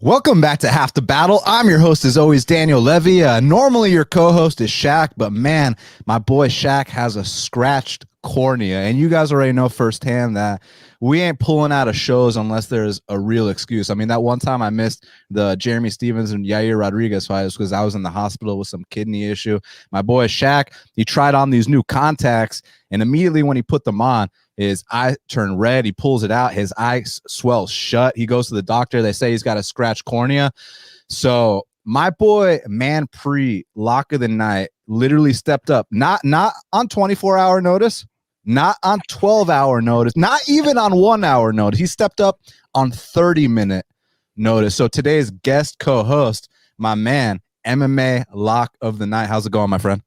Welcome back to Half the Battle. I'm your host, as always, Daniel Levy. Normally, your co-host is Shaq, but man, my boy Shaq has a scratched cornea, and you guys already know firsthand that we ain't pulling out of shows unless there's a real excuse. I mean, that one time I missed the Jeremy Stevens and Yair Rodriguez fight because I was in the hospital with some kidney issue. My boy Shaq, he tried on these new contacts, and immediately when he put them on, his eye turned red. He pulls it out. His eye swells shut. He goes to the doctor. They say he's got a scratched cornea. So my boy Manpreet, lock of the night, literally stepped up. Not on 24-hour notice, not on 12-hour notice, not even on 1 hour notice. He stepped up on 30-minute notice. So today's guest co-host, my man, MMA lock of the night. How's it going, my friend?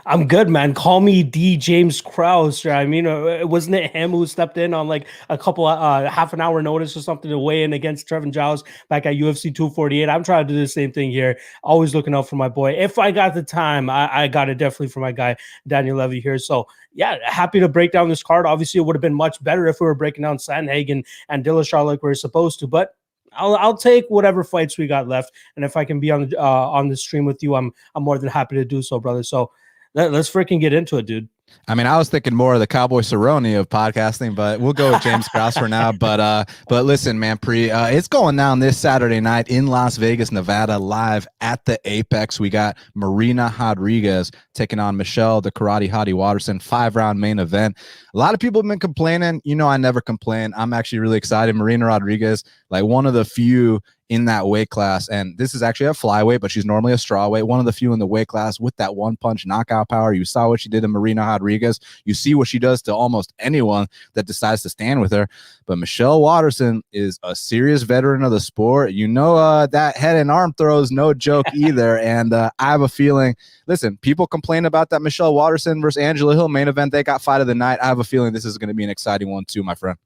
I'm good, man. Call me D. James Krause. I mean, wasn't it him who stepped in on like a couple half an hour notice or something to weigh in against Trevin Giles back at UFC 248? I'm trying to do the same thing here. Always looking out for my boy. If I got the time, I got it definitely for my guy, Daniel Levy here. So yeah, happy to break down this card. Obviously, it would have been much better if we were breaking down Sandhagen and Dillashaw like we were supposed to, but I'll take whatever fights we got left, and if I can be on the stream with you, I'm more than happy to do so, brother. So let's freaking get into it, dude. I mean, I was thinking more of the Cowboy Cerrone of podcasting, but we'll go with James Krause for now. But listen, man, it's going down this Saturday night in Las Vegas, Nevada, live at the Apex. We got Marina Rodriguez taking on Michelle, the Karate Hottie Waterson, 5-round main event. A lot of people have been complaining. You know, I never complain. I'm actually really excited. Marina Rodriguez, like one of the few in that weight class, and this is actually a flyweight, but she's normally a strawweight, one of the few in the weight class with that one-punch knockout power. You saw what she did to Marina Rodriguez. You see what she does to almost anyone that decides to stand with her. But Michelle Waterson is a serious veteran of the sport. You know, that head and arm throw is no joke either, and I have a feeling, listen, people complain about that Michelle Waterson versus Angela Hill main event. They got fight of the night. I have a feeling this is going to be an exciting one too, my friend.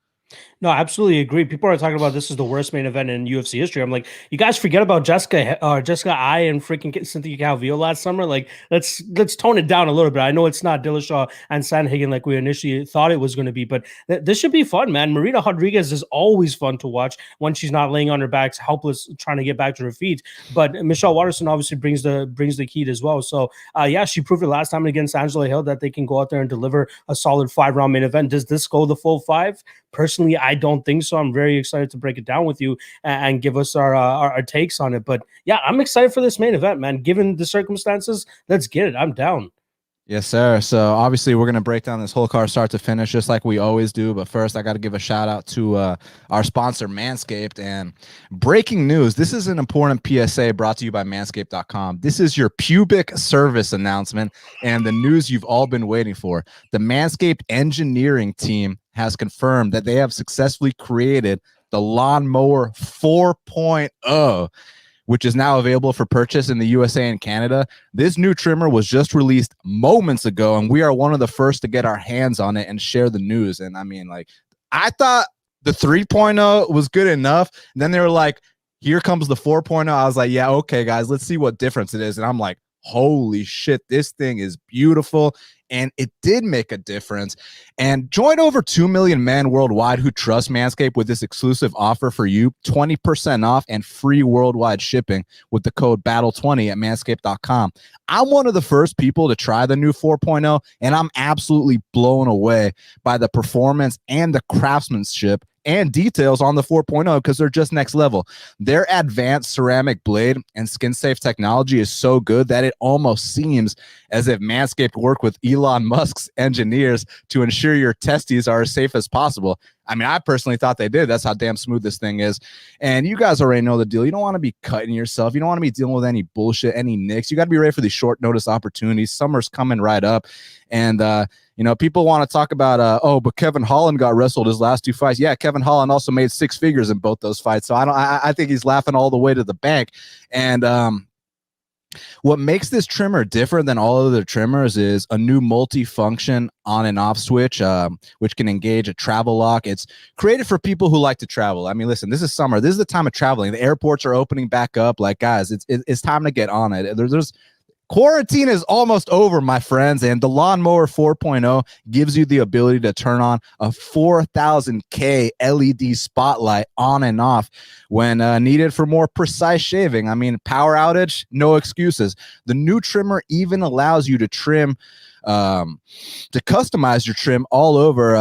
No, I absolutely agree. People are talking about this is the worst main event in UFC history. I'm like, you guys forget about Jessica Eye and freaking Cynthia Calvillo last summer. Like, let's tone it down a little bit. I know it's not Dillashaw and Sandhagen like we initially thought it was going to be, but this should be fun, man. Marina Rodriguez is always fun to watch when she's not laying on her back, helpless, trying to get back to her feet. But Michelle Waterson obviously brings the heat as well. So yeah, she proved it last time against Angela Hill that they can go out there and deliver a solid 5-round main event. Does this go the full 5? Personally, I don't think so. I'm very excited to break it down with you and give us our takes on it. But yeah, I'm excited for this main event, man. Given the circumstances, let's get it. I'm down. Yes, sir. So obviously we're going to break down this whole card start to finish just like we always do. But first, I got to give a shout out to our sponsor, Manscaped. And breaking news, this is an important PSA brought to you by Manscaped.com. This is your pubic service announcement and the news you've all been waiting for. The Manscaped engineering team has confirmed that they have successfully created the Lawnmower 4.0, which is now available for purchase in the USA and Canada. This new trimmer was just released moments ago, and we are one of the first to get our hands on it and share the news. And I mean, like, I thought the 3.0 was good enough. And then they were like, here comes the 4.0. I was like, yeah, okay, guys, let's see what difference it is. And I'm like, holy shit, this thing is beautiful. And it did make a difference. And join over 2 million men worldwide who trust Manscaped with this exclusive offer for you, 20% off and free worldwide shipping with the code BATTLE20 at manscaped.com. I'm one of the first people to try the new 4.0, and I'm absolutely blown away by the performance and the craftsmanship and details on the 4.0 because they're just next level. Their advanced ceramic blade and skin-safe technology is so good that it almost seems as if Manscaped worked with Elon Musk's engineers to ensure your testes are as safe as possible. I mean, I personally thought they did. That's how damn smooth this thing is. And you guys already know the deal. You don't want to be cutting yourself. You don't want to be dealing with any bullshit, any nicks. You got to be ready for these short notice opportunities. Summer's coming right up. And, you know, people want to talk about, but Kevin Holland got wrestled his last 2 fights. Yeah, Kevin Holland also made 6 figures in both those fights. So I think he's laughing all the way to the bank. And, what makes this trimmer different than all other trimmers is a new multi-function on and off switch, which can engage a travel lock. It's created for people who like to travel. I mean, listen, this is summer. This is the time of traveling. The airports are opening back up. Like, guys, it's time to get on it. There's Quarantine is almost over, my friends, and the Lawnmower 4.0 gives you the ability to turn on a 4000K LED spotlight on and off when needed for more precise shaving. I mean, power outage, no excuses. The new trimmer even allows you to trim to customize your trim all over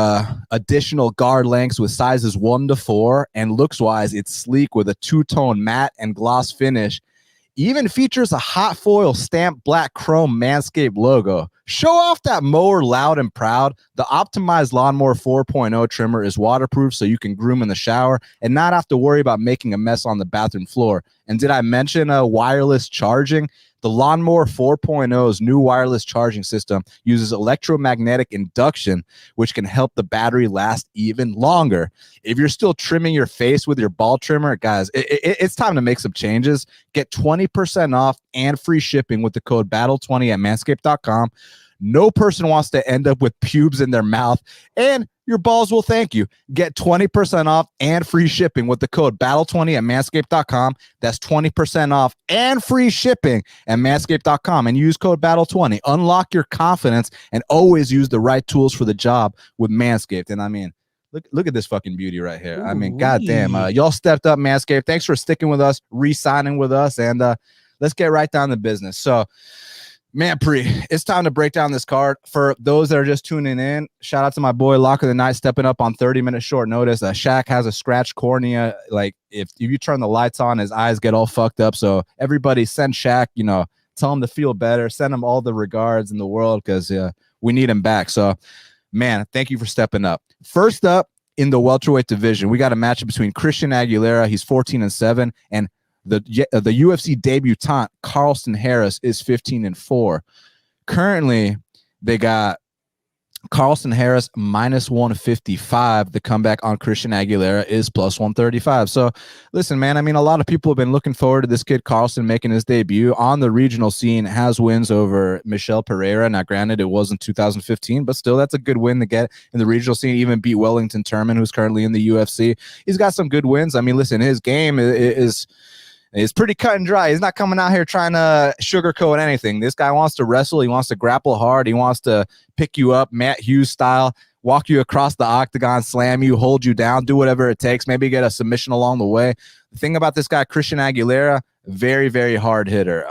additional guard lengths with sizes 1 to 4, and looks wise, it's sleek with a two-tone matte and gloss finish. Even features a hot foil stamped black chrome Manscaped logo. Show off that mower loud and proud. The optimized Lawnmower 4.0 trimmer is waterproof, so you can groom in the shower and not have to worry about making a mess on the bathroom floor. And did I mention wireless charging? The Lawnmower 4.0's new wireless charging system uses electromagnetic induction, which can help the battery last even longer. If you're still trimming your face with your ball trimmer, guys, it's time to make some changes. Get 20% off and free shipping with the code BATTLE20 at manscaped.com. No person wants to end up with pubes in their mouth, and your balls will thank you. Get 20% off and free shipping with the code BATTLE20 at manscaped.com. That's 20% off and free shipping at manscaped.com, and use code BATTLE20. Unlock your confidence and always use the right tools for the job with Manscaped. And I mean, look at this fucking beauty right here. Ooh, I mean, goddamn, y'all stepped up, Manscaped. Thanks for sticking with us, re-signing with us, and let's get right down to business. So, man, it's time to break down this card. For those that are just tuning in, shout out to my boy Lock of the Night stepping up on 30-minute short notice. Shaq has a scratched cornea. Like, if you turn the lights on, his eyes get all fucked up. So everybody send Shaq, tell him to feel better. Send him all the regards in the world, because we need him back. So, man, thank you for stepping up. First up in the welterweight division, we got a matchup between Christian Aguilera. He's 14-7, and the UFC debutant Carlston Harris is 15-4. Currently, they got Carlston Harris minus 155. The comeback on Christian Aguilera is plus 135. So, listen, man, I mean, a lot of people have been looking forward to this kid Carlston making his debut on the regional scene. Has wins over Michel Pereira. Now, granted, it was in 2015, but still, that's a good win to get in the regional scene. Even beat Wellington Turman, who's currently in the UFC. He's got some good wins. I mean, listen, his game is pretty cut and dry. He's not coming out here trying to sugarcoat anything. This guy wants to wrestle. He wants to grapple hard. He wants to pick you up, Matt Hughes style, walk you across the octagon, slam you, hold you down, do whatever it takes, maybe get a submission along the way. The thing about this guy, Christian Aguilera, very, very hard hitter.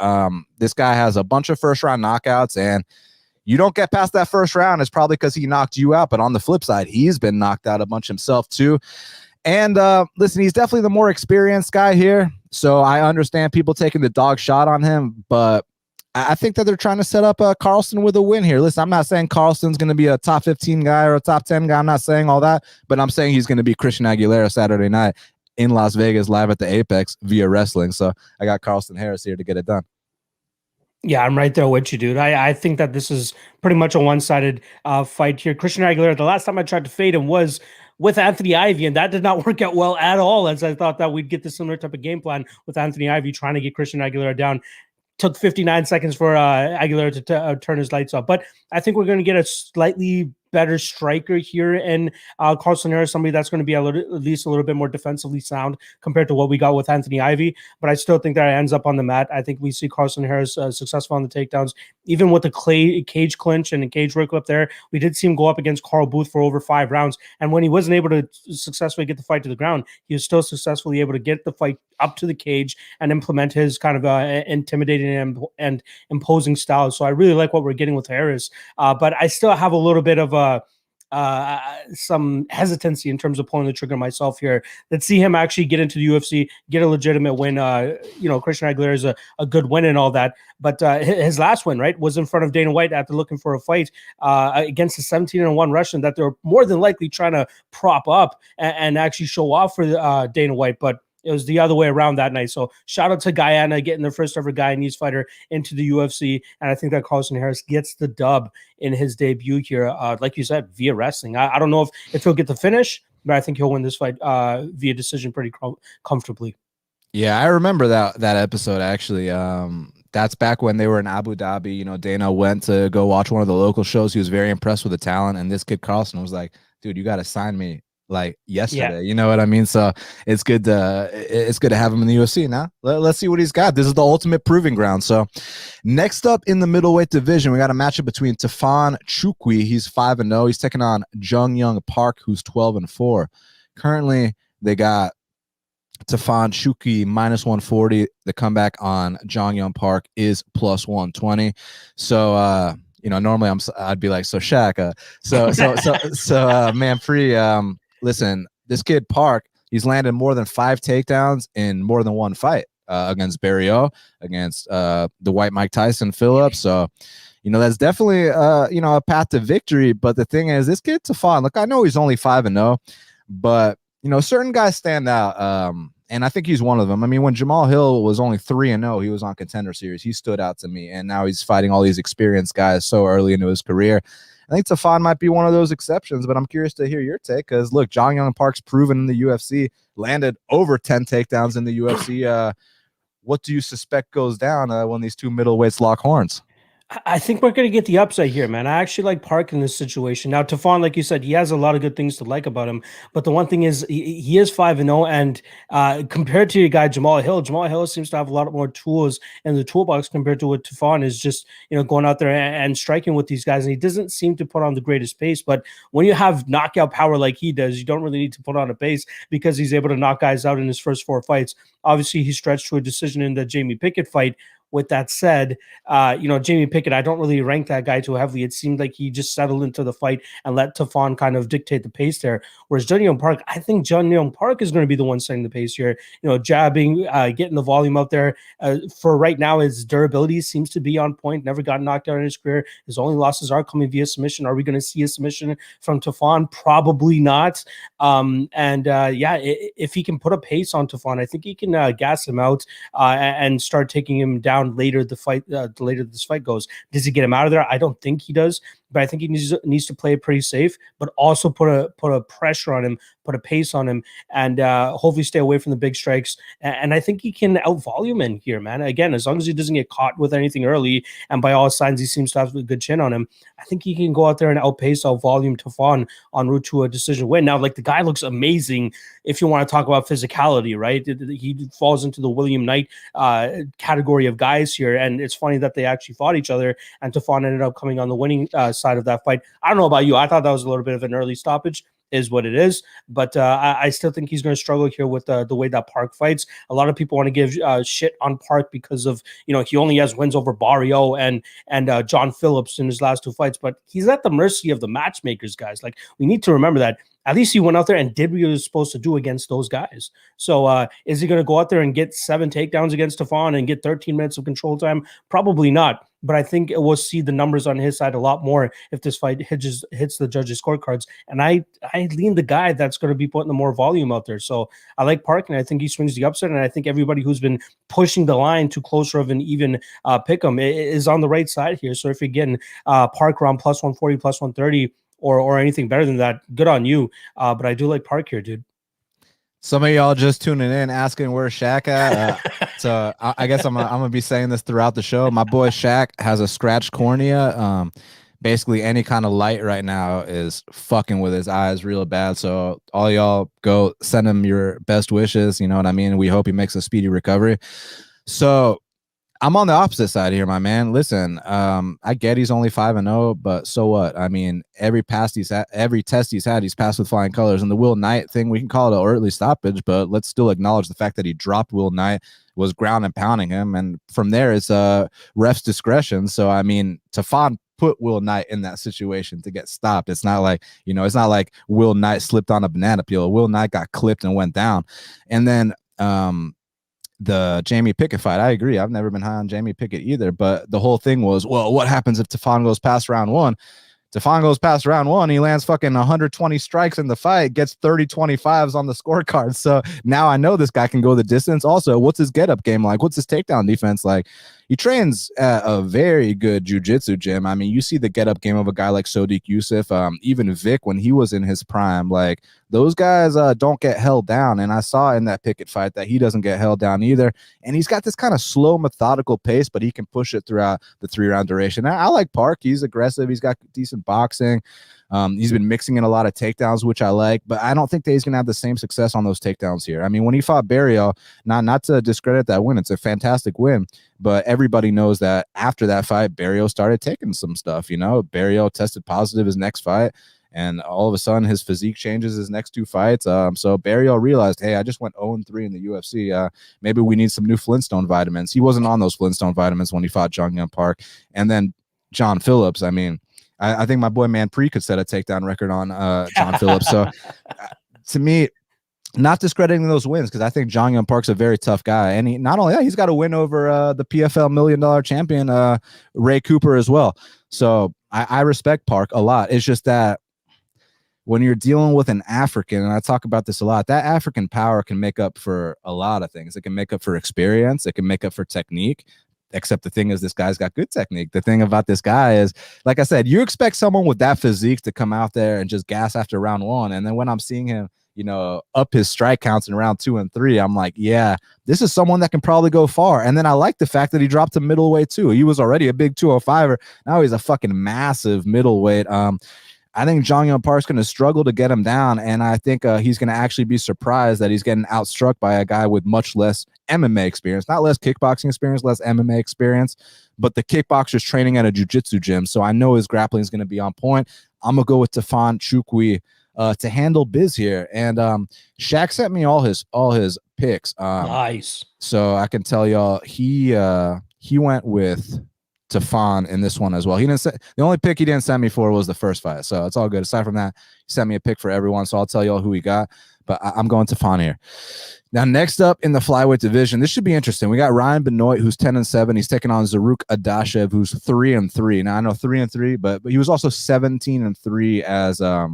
This guy has a bunch of first-round knockouts, and you don't get past that first round, it's probably because he knocked you out. But on the flip side, he's been knocked out a bunch himself too. And listen, he's definitely the more experienced guy here. So I understand people taking the dog shot on him, but I think that they're trying to set up Carlston with a win here. Listen, I'm not saying Carlston's going to be a top 15 guy or a top 10 guy. I'm not saying all that, but I'm saying he's going to be Christian Aguilera Saturday night in Las Vegas, live at the Apex via wrestling. So I got Carlston Harris here to get it done. Yeah, I'm right there with you, dude. I think that this is pretty much a one-sided fight here. Christian Aguilera, the last time I tried to fade him was with Anthony Ivy, and that did not work out well at all, as I thought that we'd get the similar type of game plan with Anthony Ivy trying to get Christian Aguilera down. Took 59 seconds for Aguilera to turn his lights off. But I think we're going to get a slightly better striker here in Carlston Harris, somebody that's going to be at least a little bit more defensively sound compared to what we got with Anthony Ivy. But I still think that it ends up on the mat. I think we see Carlston Harris successful on the takedowns, even with the cage clinch and the cage work up there. We did see him go up against Carl Booth for over 5 rounds. And when he wasn't able to successfully get the fight to the ground, he was still successfully able to get the fight up to the cage and implement his kind of intimidating and imposing style. So I really like what we're getting with Harris. But I still have a little bit of some hesitancy in terms of pulling the trigger myself here. Let's see him actually get into the UFC, get a legitimate win. Christian Aguilera is a good win and all that, but his last win, right, was in front of Dana White after looking for a fight against the 17-1 Russian that they're more than likely trying to prop up and actually show off for Dana White, but it was the other way around that night. So shout out to Guyana getting their first ever Guyanese fighter into the UFC. And I think that Carlston Harris gets the dub in his debut here. Like you said, via wrestling. I don't know if he'll get the finish, but I think he'll win this fight via decision pretty comfortably. Yeah, I remember that episode actually. That's back when they were in Abu Dhabi. Dana went to go watch one of the local shows. He was very impressed with the talent. And this kid Carlston was like, dude, you got to sign me like Yeah. yesterday. You know what I mean? So it's good to have him in the UFC now. Let's see what he's got. This is the ultimate proving ground. So next up in the middleweight division, we got a matchup between Tafon Nchukwi. He's 5-0. He's taking on Jong Park, who's 12-4. Currently, they got Tafon Nchukwi minus 140. The comeback on Jong Park is plus 120. So normally I'd be like, so Shaq, man free. Listen, this kid Park, he's landed more than 5 takedowns in more than one fight against Barrio, against the white Mike Tyson, Philipe. So, that's definitely a path to victory. But the thing is, this kid Tafon, look, I know he's only 5-0, but certain guys stand out. And I think he's one of them. I mean, when Jamal Hill was only 3-0, he was on Contender Series. He stood out to me, and now he's fighting all these experienced guys so early into his career. I think Tafon might be one of those exceptions, but I'm curious to hear your take because, look, Jong Park's proven in the UFC, landed over 10 takedowns in the UFC. What do you suspect goes down when these two middleweights lock horns? I think we're going to get the upside here, man. I actually like Park in this situation. Now, Tafon, like you said, he has a lot of good things to like about him. But the one thing is, he is 5-0. And compared to your guy, Jamal Hill seems to have a lot more tools in the toolbox compared to what Tafon is just, going out there and striking with these guys. And he doesn't seem to put on the greatest pace. But when you have knockout power like he does, you don't really need to put on a pace because he's able to knock guys out in his first 4 fights. Obviously, he stretched to a decision in the Jamie Pickett fight. With that said, Jamie Pickett, I don't really rank that guy too heavily. It seemed like he just settled into the fight and let Tafon kind of dictate the pace there. Whereas Jong Park, I think Jong Park is going to be the one setting the pace here. Jabbing, getting the volume out there. For right now, his durability seems to be on point. Never got knocked out in his career. His only losses are coming via submission. Are we going to see a submission from Tafon? Probably not. If he can put a pace on Tafon, I think he can gas him out and start taking him down later this fight goes. Does he get him out of there? I don't think he does, but I think he needs to play it pretty safe, but also put a pressure on him, put a pace on him, and hopefully stay away from the big strikes. And I think he can out-volume in here, man. Again, as long as he doesn't get caught with anything early, and by all signs he seems to have a good chin on him, I think he can go out there and outpace, out-volume Tafon en route to a decision win. Now, like, the guy looks amazing if you want to talk about physicality, right? He falls into the William Knight category of guys here, and it's funny that they actually fought each other, and Tafon ended up coming on the winning side of that fight. I don't know about you. I thought that was a little bit of an early stoppage. Is what it is, but I still think he's going to struggle here with the way that Park fights. A lot of people want to give shit on Park because of he only has wins over Barrio and John Phillips in his last 2 fights, but he's at the mercy of the matchmakers, guys. Like, we need to remember that. At least he went out there and did what he was supposed to do against those guys. So is he going to go out there and get 7 takedowns against Tafon and get 13 minutes of control time? Probably not. But I think we'll see the numbers on his side a lot more if this fight hits the judges' scorecards. And I lean the guy that's going to be putting the more volume out there. So I like Park, and I think he swings the upset. And I think everybody who's been pushing the line to closer of an even pick 'em is on the right side here. So if you're getting Park around plus 140, plus 130, or anything better than that, good on you. But I do like Park here, dude. Some of y'all just tuning in asking where's Shaq at. So I guess I'm gonna be saying this throughout the show. My boy Shaq has a scratched cornea. Basically any kind of light right now is fucking with his eyes real bad. So all y'all go send him your best wishes. You know what I mean? We hope he makes a speedy recovery. So I'm on the opposite side here, my man. Listen, I get he's only 5-0, but so what? I mean, every test he's had, he's passed with flying colors. And the Will Knight thing, we can call it an early stoppage, but let's still acknowledge the fact that he dropped Will Knight, was ground and pounding him, and from there it's ref's discretion. So I mean, Tafon put Will Knight in that situation to get stopped. It's not like Will Knight slipped on a banana peel. Will Knight got clipped and went down. And then the Jamie Pickett fight, I agree. I've never been high on Jamie Pickett either, but the whole thing was, well, what happens if Tafon goes past round 1? Tafon goes past round 1, he lands fucking 120 strikes in the fight, gets 30-25s on the scorecard. So now I know this guy can go the distance. Also, what's his get-up game like? What's his takedown defense like? He trains at a very good jiu-jitsu gym. I mean, you see the get-up game of a guy like Sodiq Yusuff, even Vic when he was in his prime. Like, those guys don't get held down, and I saw in that Pickett fight that he doesn't get held down either. And he's got this kind of slow, methodical pace, but he can push it throughout the 3-round duration. I like Park. He's aggressive. He's got decent boxing. He's been mixing in a lot of takedowns, which I like, but I don't think that he's going to have the same success on those takedowns here. I mean, when he fought Barrio, not to discredit that win, it's a fantastic win, but everybody knows that after that fight, Barrio started taking some stuff. Barrio tested positive his next fight, and all of a sudden his physique changes his next 2 fights. So Barrio realized, hey, I just went 0-3 in the UFC. Maybe we need some new Flintstone vitamins. He wasn't on those Flintstone vitamins when he fought Jong Park. And then John Phillips, I mean, I think my boy Manpree could set a takedown record on John Phillips. So to me, not discrediting those wins, because I think Jong Park's a very tough guy. And not only that, he's got a win over the PFL $1 million champion, Ray Cooper, as well. So I respect Park a lot. It's just that when you're dealing with an African, and I talk about this a lot, that African power can make up for a lot of things. It can make up for experience. It can make up for technique. Except the thing is, this guy's got good technique. The thing about this guy is, like I said, you expect someone with that physique to come out there and just gas after round 1. And then when I'm seeing him, up his strike counts in round 2 and 3, I'm like, yeah, this is someone that can probably go far. And then I like the fact that he dropped to middleweight too. He was already a big 205er. Now he's a fucking massive middleweight. I think Jong Park's going to struggle to get him down, and I think he's going to actually be surprised that he's getting outstruck by a guy with much less MMA experience. Not less kickboxing experience, less MMA experience, but the kickboxer's training at a jiu-jitsu gym, so I know his grappling is going to be on point. I'm going to go with Tafon Nchukwi to handle biz here, and Shaq sent me all his picks. Nice. So I can tell y'all he went with Tafon in this one as well. The only pick he didn't send me for was the first fight, so it's all good. Aside from that, he sent me a pick for everyone, so I'll tell y'all who he got. But I'm going Tafon here. Now, next up in the flyweight division, this should be interesting. We got Ryan Benoit, who's 10-7. He's taking on Zarrukh Adashev, who's 3-3. Now I know 3-3, but he was also 17-3 as a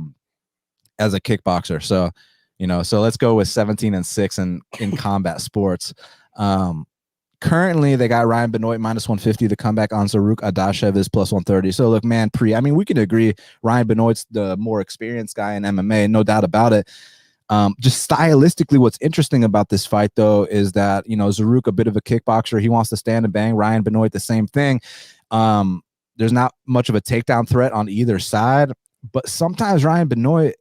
kickboxer. So so let's go with 17-6 in combat sports. Currently, they got Ryan Benoit -150. The comeback on Zarrukh Adashev is +130. So, look, man, we can agree Ryan Benoit's the more experienced guy in MMA, no doubt about it. Just stylistically, what's interesting about this fight, though, is that, Zarrukh, a bit of a kickboxer, he wants to stand and bang. Ryan Benoit, the same thing. There's not much of a takedown threat on either side, but sometimes Ryan Benoit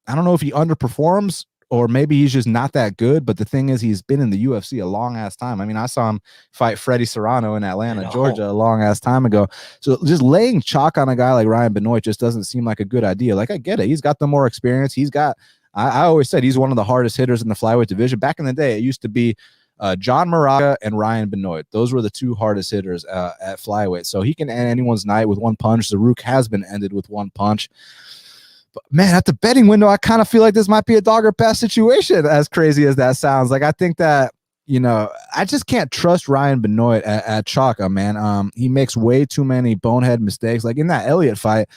I don't know if he underperforms, or maybe he's just not that good. But the thing is, he's been in the UFC a long ass time. I mean, I saw him fight Freddie Serrano in Atlanta, Georgia, a long ass time ago. So just laying chalk on a guy like Ryan Benoit just doesn't seem like a good idea. Like, I get it. He's got the more experience. I always said he's one of the hardest hitters in the flyweight division. Back in the day, it used to be John Moraga and Ryan Benoit. Those were the 2 hardest hitters at flyweight. So he can end anyone's night with 1 punch. Zarrukh has been ended with 1 punch. But man, at the betting window, I kind of feel like this might be a dog or pass situation, as crazy as that sounds. Like, I think that, I just can't trust Ryan Benoit at Chaka, man. He makes way too many bonehead mistakes. Like in that Elliott fight,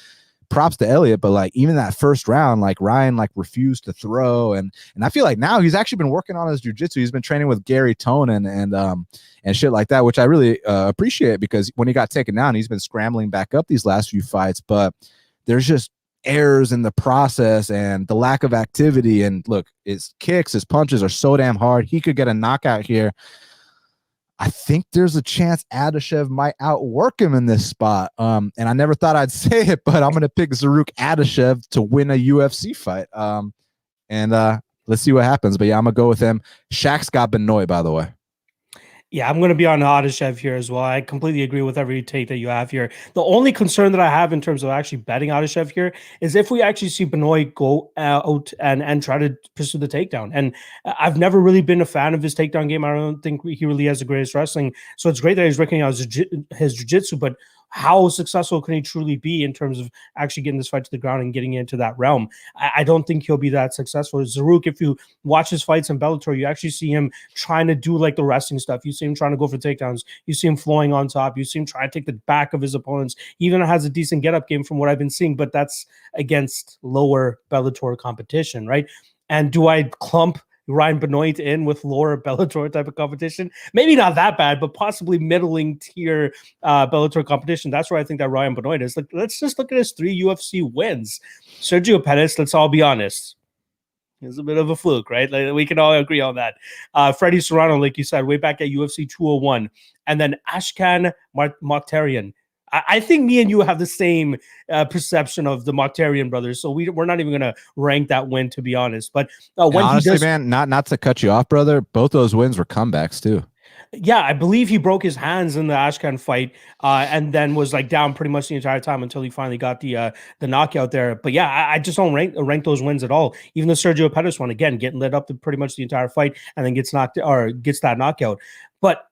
props to Elliott, but like even that first round, like Ryan refused to throw, and I feel like now he's actually been working on his jiu-jitsu. He's been training with Gary Tonin and shit like that, which I really appreciate, because when he got taken down, he's been scrambling back up these last few fights. But there's just errors in the process and the lack of activity. And look, his kicks, his punches are so damn hard. He could get a knockout here. I think there's a chance Adashev might outwork him in this spot. And I never thought I'd say it, but I'm going to pick Zarrukh Adashev to win a UFC fight. And let's see what happens. But yeah, I'm going to go with him. Shaq's got Benoit, by the way. Yeah, I'm going to be on Adashev here as well. I completely agree with every take that you have here. The only concern that I have in terms of actually betting Adashev here is if we actually see Benoit go out and try to pursue the takedown. And I've never really been a fan of his takedown game. I don't think he really has the greatest wrestling. So it's great that he's working out his jiu-jitsu, but how successful can he truly be in terms of actually getting this fight to the ground and getting into that realm? I don't think he'll be that successful. Zarrukh, if you watch his fights in Bellator, you actually see him trying to do like the wrestling stuff. You see him trying to go for takedowns. You see him flowing on top. You see him trying to take the back of his opponents. He even has a decent get-up game from what I've been seeing, but that's against lower Bellator competition, right? And do I clump Ryan Benoit in with lower Bellator type of competition? Maybe not that bad, but possibly middling tier Bellator competition. That's where I think that Ryan Benoit is. Like, let's just look at his 3 UFC wins. Sergio Pettis, let's all be honest, he's a bit of a fluke, right? Like, we can all agree on that. Freddie Serrano, like you said, way back at UFC 201. And then Ashkan Mokhtarian. I think me and you have the same perception of the Mokhtarian brothers, so we're not even going to rank that win, to be honest. But when honestly, he does, man, not to cut you off, brother, both those wins were comebacks too. yeah, I believe he broke his hands in the Ashkan fight, and then was like down pretty much the entire time until he finally got the knockout there. But yeah, I just don't rank those wins at all. Even the Sergio Pettis one, again, getting lit up to pretty much the entire fight, and then gets that knockout. But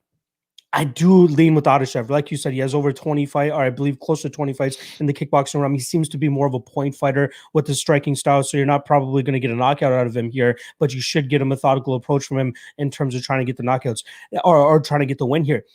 I do lean with Adashev. Like you said, he has over 20 fights, or I believe close to 20 fights in the kickboxing realm. He seems to be more of a point fighter with his striking style, so you're not probably going to get a knockout out of him here, but you should get a methodical approach from him in terms of trying to get the knockouts or trying to get the win here.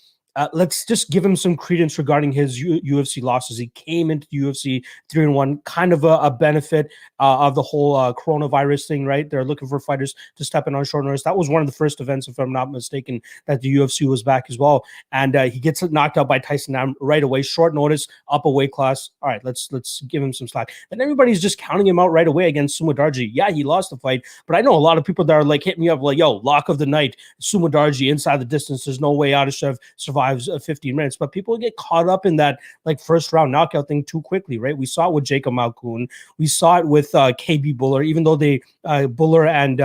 Let's just give him some credence regarding his UFC losses. He came into the UFC 3-1, kind of a benefit of the whole coronavirus thing, right? They're looking for fighters to step in on short notice. That was one of the first events, if I'm not mistaken, that the UFC was back as well. And he gets knocked out by Tyson Nam right away, short notice, up a weight class. All right, let's give him some slack. And everybody's just counting him out right away against Sumodarji. Yeah, he lost the fight, but I know a lot of people that are like hitting me up like, yo, lock of the night, Sumodarji inside the distance. There's no way Adashev survives 15 minutes, but people get caught up in that like first round knockout thing too quickly, right? We saw it with Jacob Malkoun. We saw it with KB Buller, even though they Buller and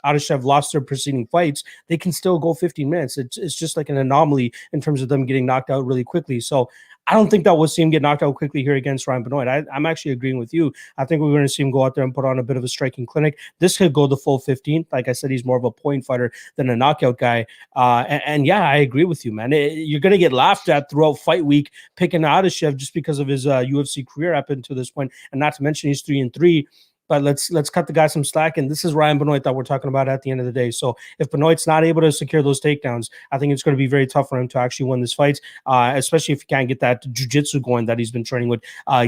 Adashev lost their preceding fights, they can still go 15 minutes. It's just like an anomaly in terms of them getting knocked out really quickly. So I don't think that we'll see him get knocked out quickly here against Ryan Benoit. I'm actually agreeing with you. I think we're going to see him go out there and put on a bit of a striking clinic. This could go the full 15. Like I said, he's more of a point fighter than a knockout guy. And yeah, I agree with you, man. You're going to get laughed at throughout fight week picking Adashev just because of his UFC career up until this point, and not to mention he's 3-3. But let's cut the guy some slack. And this is Ryan Benoit that we're talking about at the end of the day. So if Benoit's not able to secure those takedowns, I think it's going to be very tough for him to actually win this fight, especially if he can't get that jiu-jitsu going that he's been training with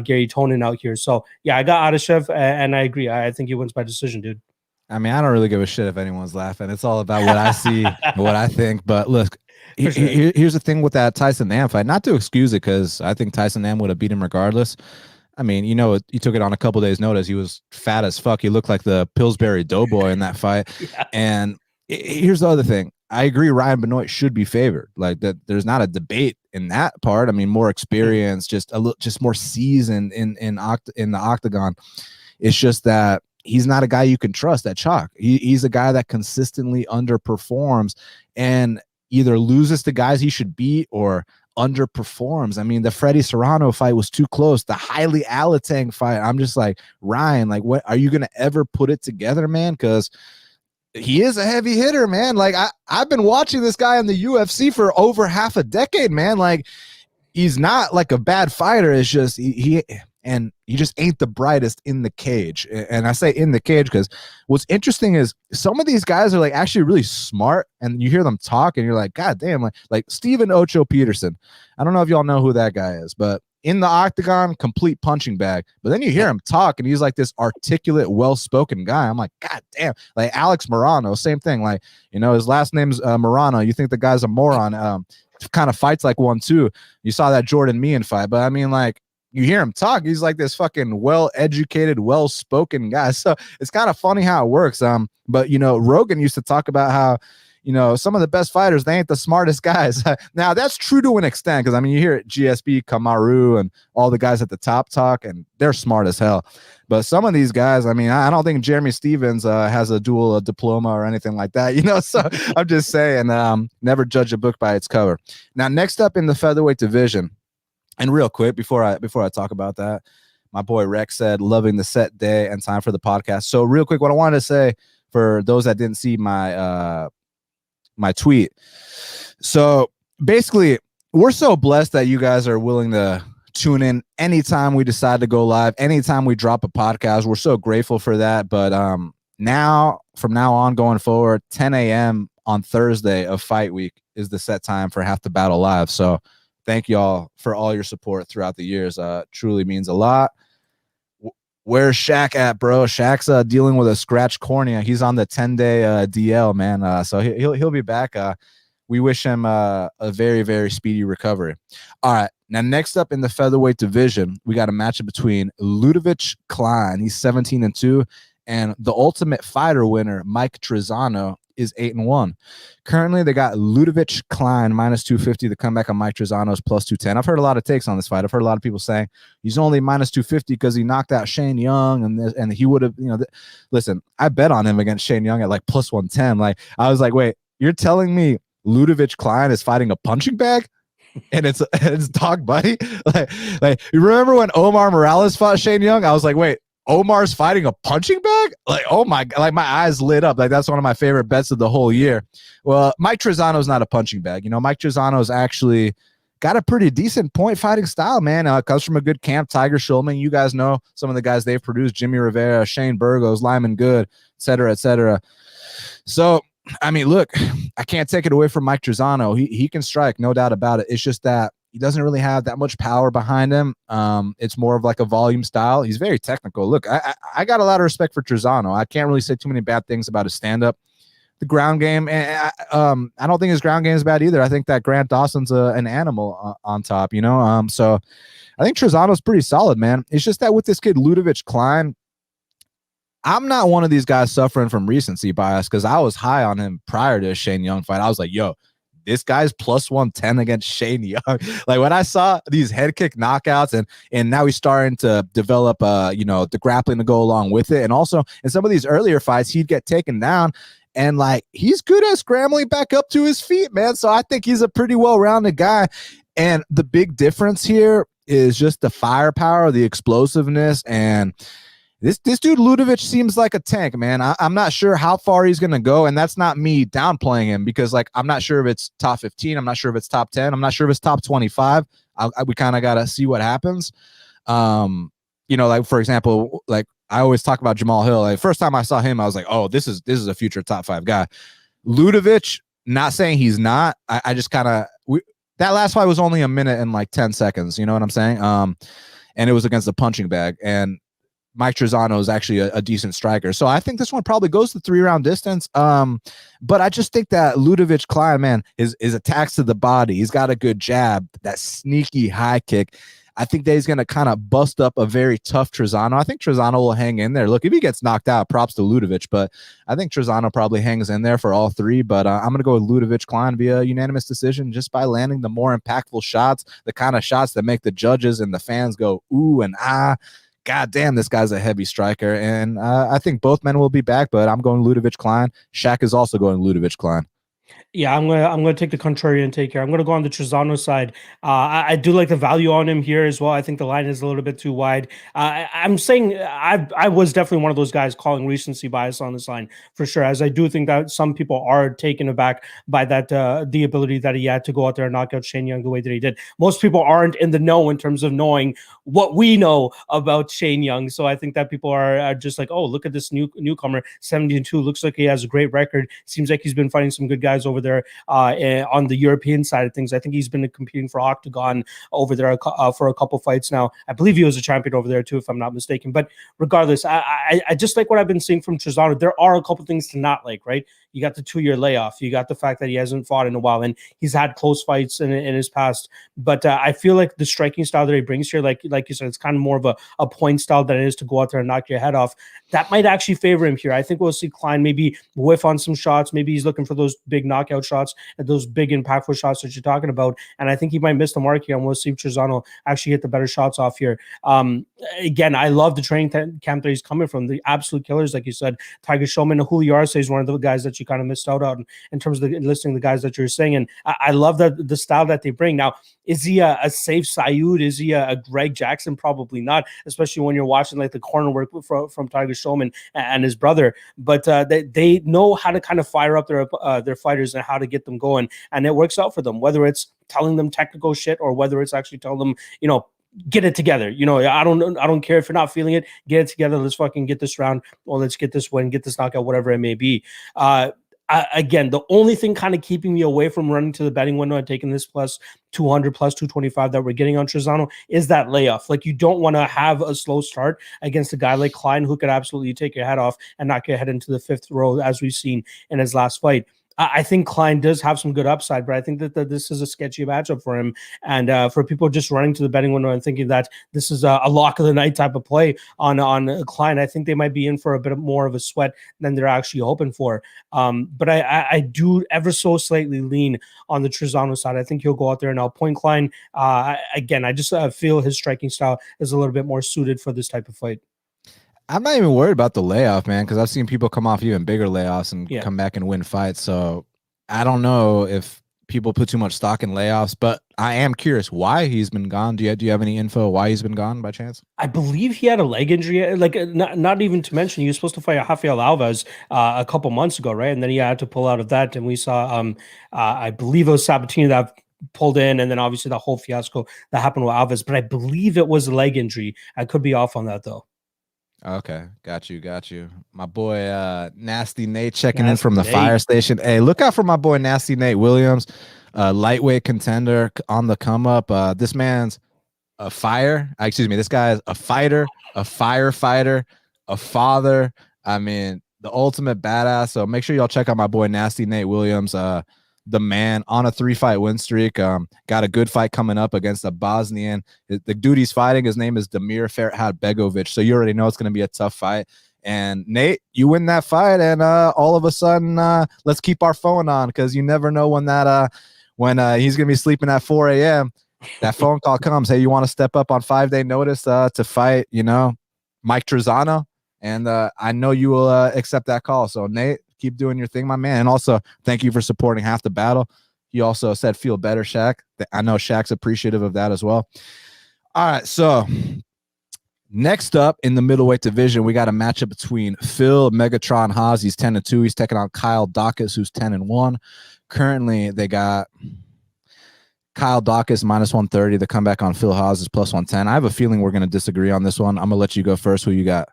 Gary Tonin out here. So yeah, I got Adashev, and I agree. I think he wins by decision, dude. I mean, I don't really give a shit if anyone's laughing. It's all about what I see, what I think. But look, sure. Here's the thing with that Tyson Nam fight. Not to excuse it, because I think Tyson Nam would have beat him regardless. I mean, you know, he took it on a couple days' notice. He was fat as fuck. He looked like the Pillsbury Doughboy in that fight. Yeah. And here's the other thing. I agree Ryan Benoit should be favored. Like that, there's not a debate in that part. I mean, more experience, just more seasoned in the octagon. It's just that he's not a guy you can trust at chalk. He's a guy that consistently underperforms and either loses to guys he should beat or underperforms. I mean, the Freddie Serrano fight was too close. The Hailey Alatang fight, I'm just like, Ryan, like, what are you gonna ever put it together, man? Because he is a heavy hitter, man. Like I've been watching this guy in the UFC for over half a decade, man. Like he's not like a bad fighter. It's just he just ain't the brightest in the cage. And I say in the cage because what's interesting is some of these guys are like actually really smart, and you hear them talk and you're like, God damn, like Steven Ocho Peterson. I don't know if y'all know who that guy is, but in the octagon, complete punching bag. But then you hear him talk and he's like this articulate, well-spoken guy. I'm like, God damn. Like Alex Morono, same thing. Like, you know, his last name's Morono. You think the guy's a moron. Kind of fights like one too. You saw that Jordan Meehan fight, but I mean, like, you hear him talk, he's like this fucking well-educated, well-spoken guy. So it's kind of funny how it works. But you know, Rogan used to talk about how, you know, some of the best fighters, they ain't the smartest guys. Now that's true to an extent, because I mean, you hear Gillespie, Kamaru, and all the guys at the top talk, and they're smart as hell. But some of these guys, I mean, I don't think Jeremy Stevens has a dual diploma or anything like that, you know. So I'm just saying, never judge a book by its cover. Now, next up in the featherweight division. And real quick, before I talk about that, my boy Rex said, loving the set day and time for the podcast. So real quick, what I wanted to say for those that didn't see my my tweet. So basically, we're so blessed that you guys are willing to tune in anytime we decide to go live, anytime we drop a podcast. We're so grateful for that. But now, from now on going forward, 10 a.m. on Thursday of fight week is the set time for Have to Battle Live. So thank y'all for all your support throughout the years. Truly means a lot. Where's Shaq at, bro? Shaq's dealing with a scratched cornea. He's on the 10-day DL, man. So he'll be back. We wish him a very, very speedy recovery. All right. Now, next up in the featherweight division, we got a matchup between Ludovit Klein. He's 17-2. And the Ultimate Fighter winner, Mike Trizano, is 8-1. Currently, they got Ludovit Klein -250. The comeback on Mike Trizano's +210. I've heard a lot of takes on this fight. I've heard a lot of people saying he's only -250 because he knocked out Shane Young, and he would have, listen, I bet on him against Shane Young at like +110. Like, I was like, wait, you're telling me Ludovit Klein is fighting a punching bag? And it's dog buddy. Like you remember when Omar Morales fought Shane Young? I was like, wait, Omar's fighting a punching bag? Like, oh my, like my eyes lit up. Like, that's one of my favorite bets of the whole year. Well, Mike Trizano's not a punching bag. Mike Trizano's actually got a pretty decent point fighting style, man. Comes from a good camp. Tiger Schulman, you guys know some of the guys they've produced: Jimmy Rivera, Shane Burgos, Lyman Good, et cetera, et cetera. So, I mean, look, I can't take it away from Mike Trizano. He can strike, no doubt about it. It's just that he doesn't really have that much power behind him. It's more of like a volume style. He's very technical. Look, I got a lot of respect for Trizano. I can't really say too many bad things about his stand-up. The ground game, and I don't think his ground game is bad either. I think that Grant Dawson's an animal on top, So I think Trizano's pretty solid, man. It's just that with this kid, Ludovit Klein, I'm not one of these guys suffering from recency bias because I was high on him prior to his Shane Young fight. I was like, yo, this guy's +110 against Shane Young. Like, when I saw these head kick knockouts and now he's starting to develop, the grappling to go along with it. And also in some of these earlier fights, he'd get taken down. And like, he's good at scrambling back up to his feet, man. So I think he's a pretty well-rounded guy. And the big difference here is just the firepower, the explosiveness, and this dude Ludovit seems like a tank, man. I'm not sure how far he's going to go, and that's not me downplaying him because, like, I'm not sure if it's top 15. I'm not sure if it's top 10. I'm not sure if it's top 25. We kind of got to see what happens. Like, for example, like, I always talk about Jamal Hill. Like, first time I saw him, I was like, oh, this is a future top 5 guy. Ludovit, not saying he's not. I just kind of that last fight was only a minute and like 10 seconds. You know what I'm saying? And it was against the punching bag. And Mike Trizano is actually a decent striker. So I think this one probably goes the 3-round distance. But I just think that Ludovit Klein, man, his attacks to the body, he's got a good jab, that sneaky high kick. I think that he's going to kind of bust up a very tough Trizano. I think Trizano will hang in there. Look, if he gets knocked out, props to Ludovit, but I think Trizano probably hangs in there for all 3. But I'm going to go with Ludovit Klein via unanimous decision just by landing the more impactful shots, the kind of shots that make the judges and the fans go, ooh and ah. God damn, this guy's a heavy striker. And I think both men will be back, but I'm going Ludovit Klein. Shaq is also going Ludovit Klein. Yeah, I'm gonna take the contrarian take here. I'm gonna go on the Trizano side. I do like the value on him here as well. I think the line is a little bit too wide. I'm saying I was definitely one of those guys calling recency bias on this line for sure, as I do think that some people are taken aback by that the ability that he had to go out there and knock out Shane Young the way that he did. Most people aren't in the know in terms of knowing what we know about Shane Young. So I think that people are just like, oh, look at this newcomer, 72, looks like he has a great record. Seems like he's been fighting some good guys over there on the European side of things. I think he's been competing for Octagon over there for a couple fights now. I believe he was a champion over there too, if I'm not mistaken. But regardless, I just like what I've been seeing from Trizano. There are a couple things to not like, right? You got the 2-year layoff. You got the fact that he hasn't fought in a while, and he's had close fights in his past. But I feel like the striking style that he brings here, like you said, it's kind of more of a point style than it is to go out there and knock your head off. That might actually favor him here. I think we'll see Klein maybe whiff on some shots. Maybe he's looking for those big knockout shots and those big impactful shots that you're talking about. And I think he might miss the mark here, and we'll see if Trizano actually hit the better shots off here. Again, I love the training camp that he's coming from. The absolute killers, like you said, Tiger Schulman and Julio Arce is one of the guys that you kind of missed out on in terms of listing the guys that you're saying. And I love that the style that they bring. Now, is he a safe Saud? Is he a Greg Jackson? Probably not, especially when you're watching like the corner work from Tiger Schulman and his brother. But they know how to kind of fire up their fighters and how to get them going, and it works out for them. Whether it's telling them technical shit or whether it's actually telling them, get it together. I don't care if you're not feeling it. Get it together. Let's fucking get this round, or let's get this win, get this knockout, whatever it may be. Again, the only thing kind of keeping me away from running to the betting window and taking this plus 200, plus 225 that we're getting on Trizano is that layoff. Like, you don't want to have a slow start against a guy like Klein, who could absolutely take your head off and knock your head into the 5th row, as we've seen in his last fight. I think Klein does have some good upside, but I think that this is a sketchy matchup for him. And for people just running to the betting window and thinking that this is a lock of the night type of play on Klein, I think they might be in for a bit more of a sweat than they're actually hoping for. But I do ever so slightly lean on the Trizano side. I think he'll go out there and I'll point Klein. Again, I just feel his striking style is a little bit more suited for this type of fight. I'm not even worried about the layoff, man, because I've seen people come off even bigger layoffs and come back and win fights. So I don't know if people put too much stock in layoffs, but I am curious why he's been gone. Do you have any info why he's been gone by chance? I believe he had a leg injury. Like not even to mention he was supposed to fight Rafael Alves a couple months ago, right? And then he had to pull out of that. And we saw, I believe it was Sabatini that pulled in, and then obviously the whole fiasco that happened with Alves. But I believe it was a leg injury. I could be off on that though. Okay, got you. My boy Nasty Nate checking in from the fire station. Hey, look out for my boy Nasty Nate Williams, lightweight contender on the come up. This man's a this guy is a fighter, a firefighter, a father. I mean, the ultimate badass. So make sure y'all check out my boy Nasty Nate Williams. The man on a 3-fight win streak. Got a good fight coming up against a Bosnian. The dude he's fighting, his name is Damir Ferhat-Begovic. So you already know it's going to be a tough fight. And Nate, you win that fight, and all of a sudden, let's keep our phone on, because you never know when he's going to be sleeping at 4 a.m. That phone call comes. Hey, you want to step up on 5-day notice to fight, Mike Trizano? And I know you will accept that call. So Nate, keep doing your thing, my man. And also, thank you for supporting Half the Battle. He also said, feel better, Shaq. I know Shaq's appreciative of that as well. All right, so next up in the middleweight division, we got a matchup between Phil Megatron Hawes. He's 10-2. He's taking on Kyle Daukaus, who's 10-1. Currently, they got Kyle Daukaus -130. The comeback on Phil Hawes is +110. I have a feeling we're going to disagree on this one. I'm going to let you go first. Who you got?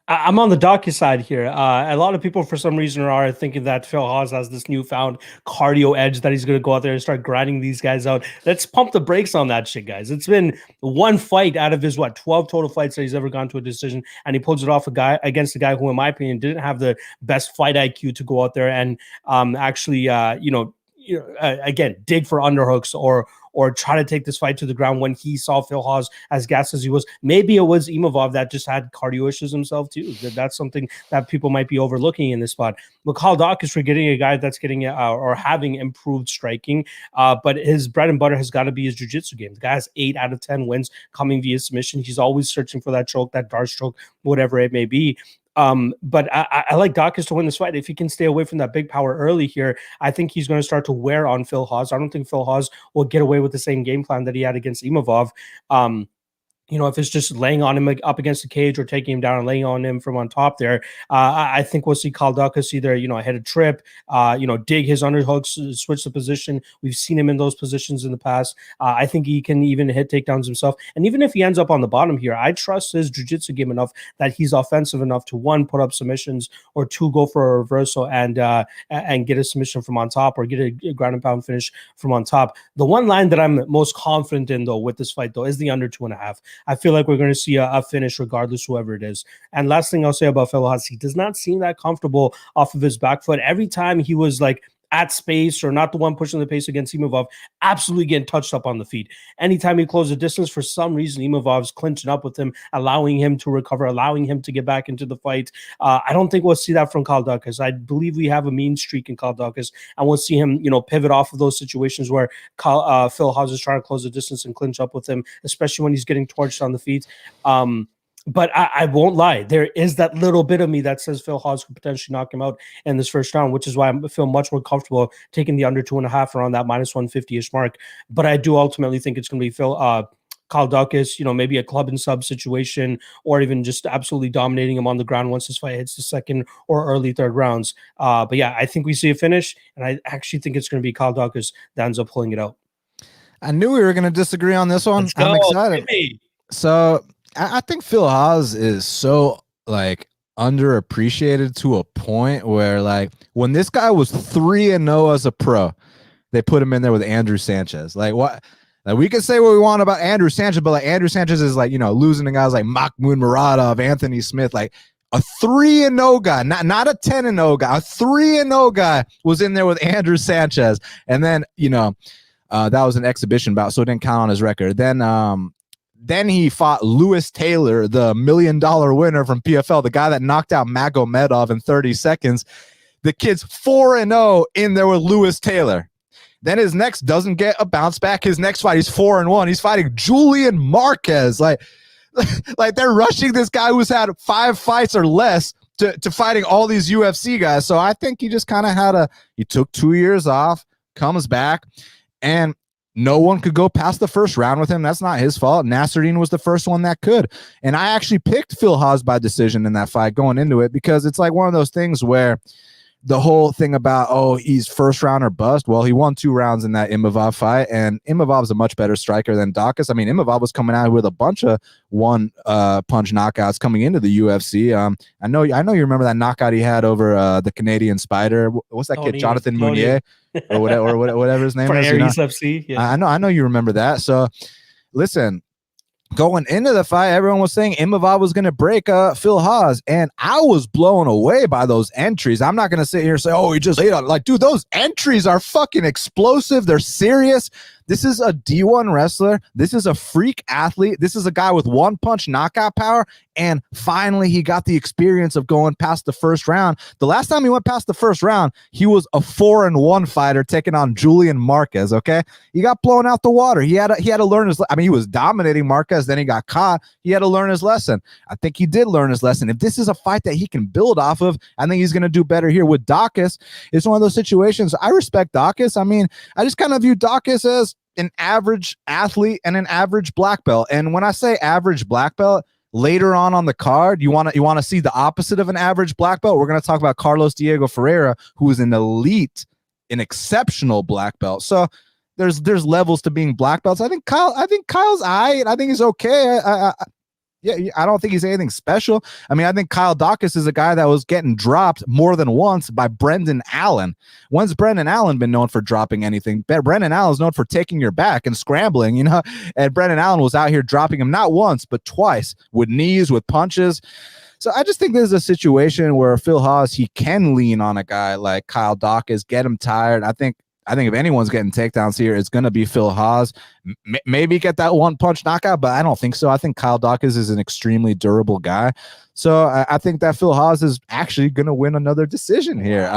I'm on the Daukaus side here. A lot of people, for some reason, are thinking that Phil Hawes has this newfound cardio edge that he's going to go out there and start grinding these guys out. Let's pump the brakes on that shit, guys. It's been one fight out of his 12 total fights that he's ever gone to a decision, and he pulls it off against a guy who, in my opinion, didn't have the best fight IQ to go out there and actually, again, dig for underhooks or try to take this fight to the ground when he saw Phil Hawes as gassed as he was. Maybe it was Imavov that just had cardio issues himself too. That's something that people might be overlooking in this spot. Look, Kyle Daukaus for getting a guy that's getting or having improved striking, but his bread and butter has got to be his jiu-jitsu game. The guy has 8 out of 10 wins coming via submission. He's always searching for that choke, that dart stroke, whatever it may be. But I like Daukaus to win this fight. If he can stay away from that big power early here, I think he's going to start to wear on Phil Hawes. I don't think Phil Hawes will get away with the same game plan that he had against Imavov. If it's just laying on him up against the cage or taking him down and laying on him from on top there, I think we'll see Kyle Daukaus either, hit a trip, dig his underhooks, switch the position. We've seen him in those positions in the past. I think he can even hit takedowns himself. And even if he ends up on the bottom here, I trust his jiu-jitsu game enough that he's offensive enough to, 1, put up submissions, or 2, go for a reversal and get a submission from on top, or get a ground and pound finish from on top. The one line that I'm most confident in, though, with this fight, though, is the under 2.5. I feel like we're going to see a finish regardless, whoever it is. And last thing I'll say about Phil Hawes, he does not seem that comfortable off of his back foot. Every time he was like at space or not the one pushing the pace against Imavov, absolutely getting touched up on the feet. Anytime he closed the distance, for some reason, Imavov's clinching up with him, allowing him to recover, allowing him to get back into the fight. I don't think we'll see that from Kyle Daukaus. I believe we have a mean streak in Kyle Daukaus, and we'll see him, pivot off of those situations where Phil Hawes is trying to close the distance and clinch up with him, especially when he's getting torched on the feet. But I won't lie. There is that little bit of me that says Phil Hawes could potentially knock him out in this first round, which is why I feel much more comfortable taking the under 2.5 around that -150-ish mark. But I do ultimately think it's going to be Kyle Daukaus, maybe a club and sub situation, or even just absolutely dominating him on the ground once this fight hits the second or early third rounds. But yeah, I think we see a finish, and I actually think it's going to be Kyle Daukaus that ends up pulling it out. I knew we were going to disagree on this one. I'm excited. So I think Phil Hawes is so underappreciated to a point where when this guy was 3-0 as a pro, they put him in there with Andrew Sanchez. What? We can say what we want about Andrew Sanchez, but Andrew Sanchez is losing to guys like Mahmoud Muradov, Anthony Smith. A 3-0 guy, not a 10-0 guy, a 3-0 guy was in there with Andrew Sanchez. And then, that was an exhibition bout, so it didn't count on his record. Then he fought Lewis Taylor, the $1 million winner from PFL, the guy that knocked out Magomedov in 30 seconds. The kid's 4-0 in there with Lewis Taylor. Then his next doesn't get a bounce back. His next fight, he's 4-1. He's fighting Julian Marquez. Like they're rushing this guy who's had 5 fights or less to fighting all these UFC guys. So I think he just kind of he took 2 years off, comes back, and no one could go past the first round with him. That's not his fault. Nasruddin was the first one that could. And I actually picked Phil Hawes by decision in that fight going into it, because it's like one of those things where the whole thing about, he's first round or bust. Well, he won 2 rounds in that Imavov fight, and Imavov's a much better striker than Daukaus. I mean, Imavov was coming out with a bunch of one-punch knockouts coming into the UFC. I know you remember that knockout he had over the Canadian Spider. What's that kid, Jonathan Meunier, or whatever his name is. UFC, yeah. I know you remember that. So, listen. Going into the fight, everyone was saying Imavov was going to break Phil Hawes, and I was blown away by those entries. I'm not going to sit here and say, he just ate on. Like, dude, those entries are fucking explosive. They're serious. This is a D1 wrestler. This is a freak athlete. This is a guy with one-punch knockout power, and finally he got the experience of going past the first round. The last time he went past the first round, he was a 4-1 fighter taking on Julian Marquez, okay? He got blown out the water. He had to learn his – I mean, he was dominating Marquez, then he got caught. He had to learn his lesson. I think he did learn his lesson. If this is a fight that he can build off of, I think he's going to do better here. With Daukaus, it's one of those situations. I respect Daukaus. I mean, I just kind of view Daukaus as an average athlete and an average black belt. And when I say average black belt, later on the card, you want to see the opposite of an average black belt. We're going to talk about Carlos Diego Ferreira, who is an elite, an exceptional black belt. So there's levels to being black belts. I think Kyle's all right. I think he's okay. I don't think he's anything special. I mean, I think Kyle Daukaus is a guy that was getting dropped more than once by Brendan Allen. When's Brendan Allen been known for dropping anything? Brendan Allen is known for taking your back and scrambling, and Brendan Allen was out here dropping him not once, but twice, with knees, with punches. So I just think this is a situation where Phil Hawes, he can lean on a guy like Kyle Daukaus, get him tired. I think if anyone's getting takedowns here, it's going to be Phil Hawes. Maybe get that one-punch knockout, but I don't think so. I think Kyle Daukaus is an extremely durable guy. So I think that Phil Hawes is actually going to win another decision here.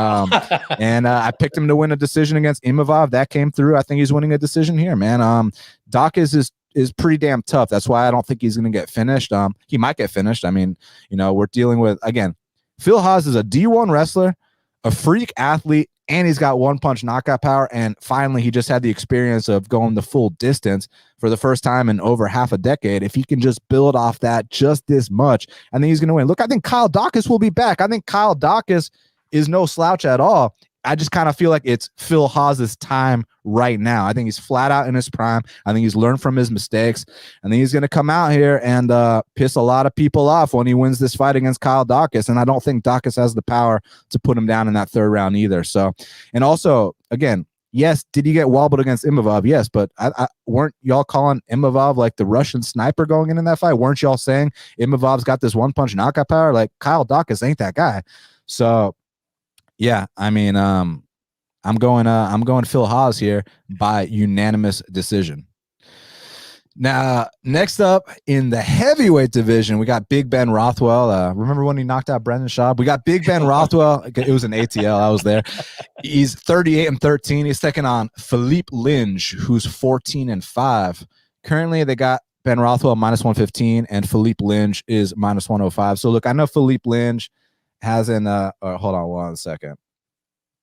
And I picked him to win a decision against Imavov. That came through. I think he's winning a decision here, man. Daukaus is pretty damn tough. That's why I don't think he's going to get finished. He might get finished. I mean, we're dealing with, again, Phil Hawes is a D1 wrestler, a freak athlete, and he's got one-punch knockout power, and finally he just had the experience of going the full distance for the first time in over half a decade. If he can just build off that just this much, I think he's going to win. Look, I think Kyle Daukaus will be back. I think Kyle Daukaus is no slouch at all. I just kind of feel like it's Phil Hawes' time right now. I think he's flat out in his prime. I think he's learned from his mistakes. I think he's going to come out here and piss a lot of people off when he wins this fight against Kyle Daukaus. And I don't think Daukaus has the power to put him down in that third round either. So, and also, again, yes, did he get wobbled against Imavov? Yes, but I weren't y'all calling Imavov like the Russian sniper going in that fight? Weren't y'all saying Imavov's got this one-punch knockout power? Like, Kyle Daukaus ain't that guy. So, yeah, I mean, I'm going Phil Hawes here by unanimous decision. Now, next up in the heavyweight division, we got Big Ben Rothwell. Remember when he knocked out Brendan Schaub? We got Big Ben Rothwell. It was an ATL. I was there. He's 38-13. He's taking on Philipe Linge, who's 14-5. Currently, they got Ben Rothwell -115, and Philipe Linge is -105. So, look, I know Philipe Linge hasn't hold on one second.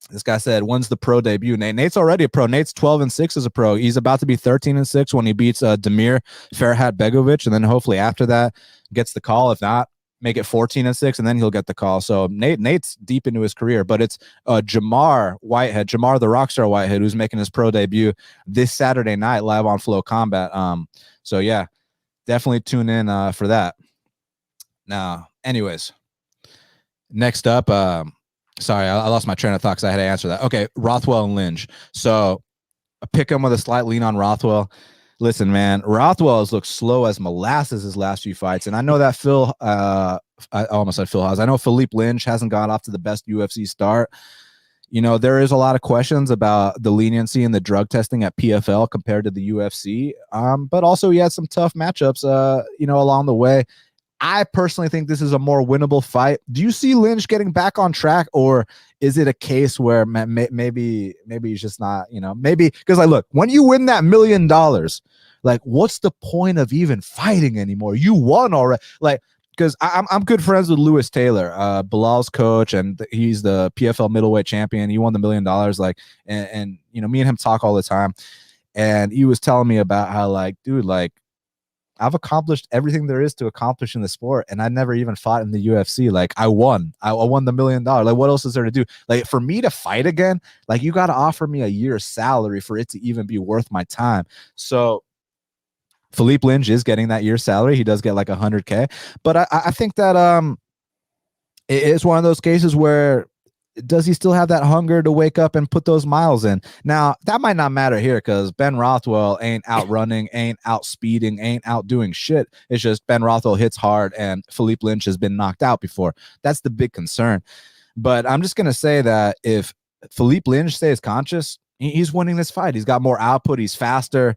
This guy said, when's the pro debut? Nate's already a pro. Nate's 12-6 as a pro. He's about to be 13-6 when he beats Damir Ferhat Begovic, and then hopefully after that gets the call. If not, make it 14-6, and then he'll get the call. So Nate's deep into his career, but it's Jamar Whitehead, Jamar the Rockstar Whitehead, who's making his pro debut this Saturday night live on Flow Combat. So yeah, definitely tune in for that. Now, anyways. Next up, sorry, I lost my train of thought because I had to answer that. Okay, Rothwell and Linge. So I pick him with a slight lean on Rothwell. Listen, man, Rothwell has looked slow as molasses his last few fights, and I know that Phil I almost said Phil Hawes. I know Philipe Lynch hasn't got off to the best UFC start. You know, there is a lot of questions about the leniency and the drug testing at PFL compared to the UFC. But also he had some tough matchups, you know, along the way. I personally think this is a more winnable fight. Do you see Lynch getting back on track, or is it a case where maybe he's just not, you know, maybe because like, look, when you win that $1 million, like, what's the point of even fighting anymore? You won already. Like, because I'm good friends with Lewis Taylor, Bilal's coach, and he's the PFL middleweight champion. He won the $1 million. Like, and you know, me and him talk all the time, and he was telling me about how, like, dude, like, I've accomplished everything there is to accomplish in the sport, and I never even fought in the UFC. Like, I won the $1 million. Like, what else is there to do? Like, for me to fight again, like, you got to offer me a year's salary for it to even be worth my time. So Philipe Lynch is getting that year's salary. He does get like $100K, but I think that it is one of those cases where, does he still have that hunger to wake up and put those miles in? Now, that might not matter here because Ben Rothwell ain't out running, ain't out speeding, ain't out doing shit. It's just Ben Rothwell hits hard and Philipe Lynch has been knocked out before. That's the big concern. But I'm just going to say that if Philipe Lynch stays conscious, he's winning this fight. He's got more output. He's faster.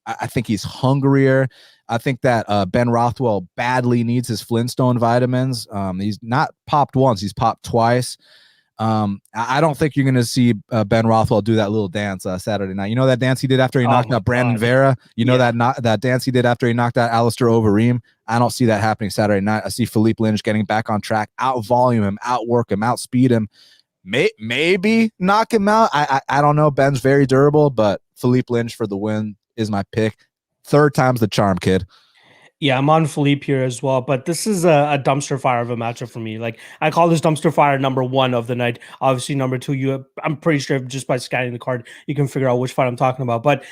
I think he's hungrier. I think that Ben Rothwell badly needs his Flintstone vitamins. He's not popped once. He's popped twice. I don't think you're going to see Ben Rothwell do that little dance Saturday night. You know that dance he did after he knocked out Brandon Vera? You know that dance he did after he knocked out Alistair Overeem? I don't see that happening Saturday night. I see Philipe Lynch getting back on track, out volume him, outwork him, outspeed him, maybe knock him out. I don't know. Ben's very durable, but Philipe Lynch for the win is my pick. Third time's the charm, kid. Yeah, I'm on Philippe here as well, but this is a dumpster fire of a matchup for me. Like, I call this dumpster fire number one of the night. Obviously, number two, I'm pretty sure just by scanning the card, you can figure out which fight I'm talking about. But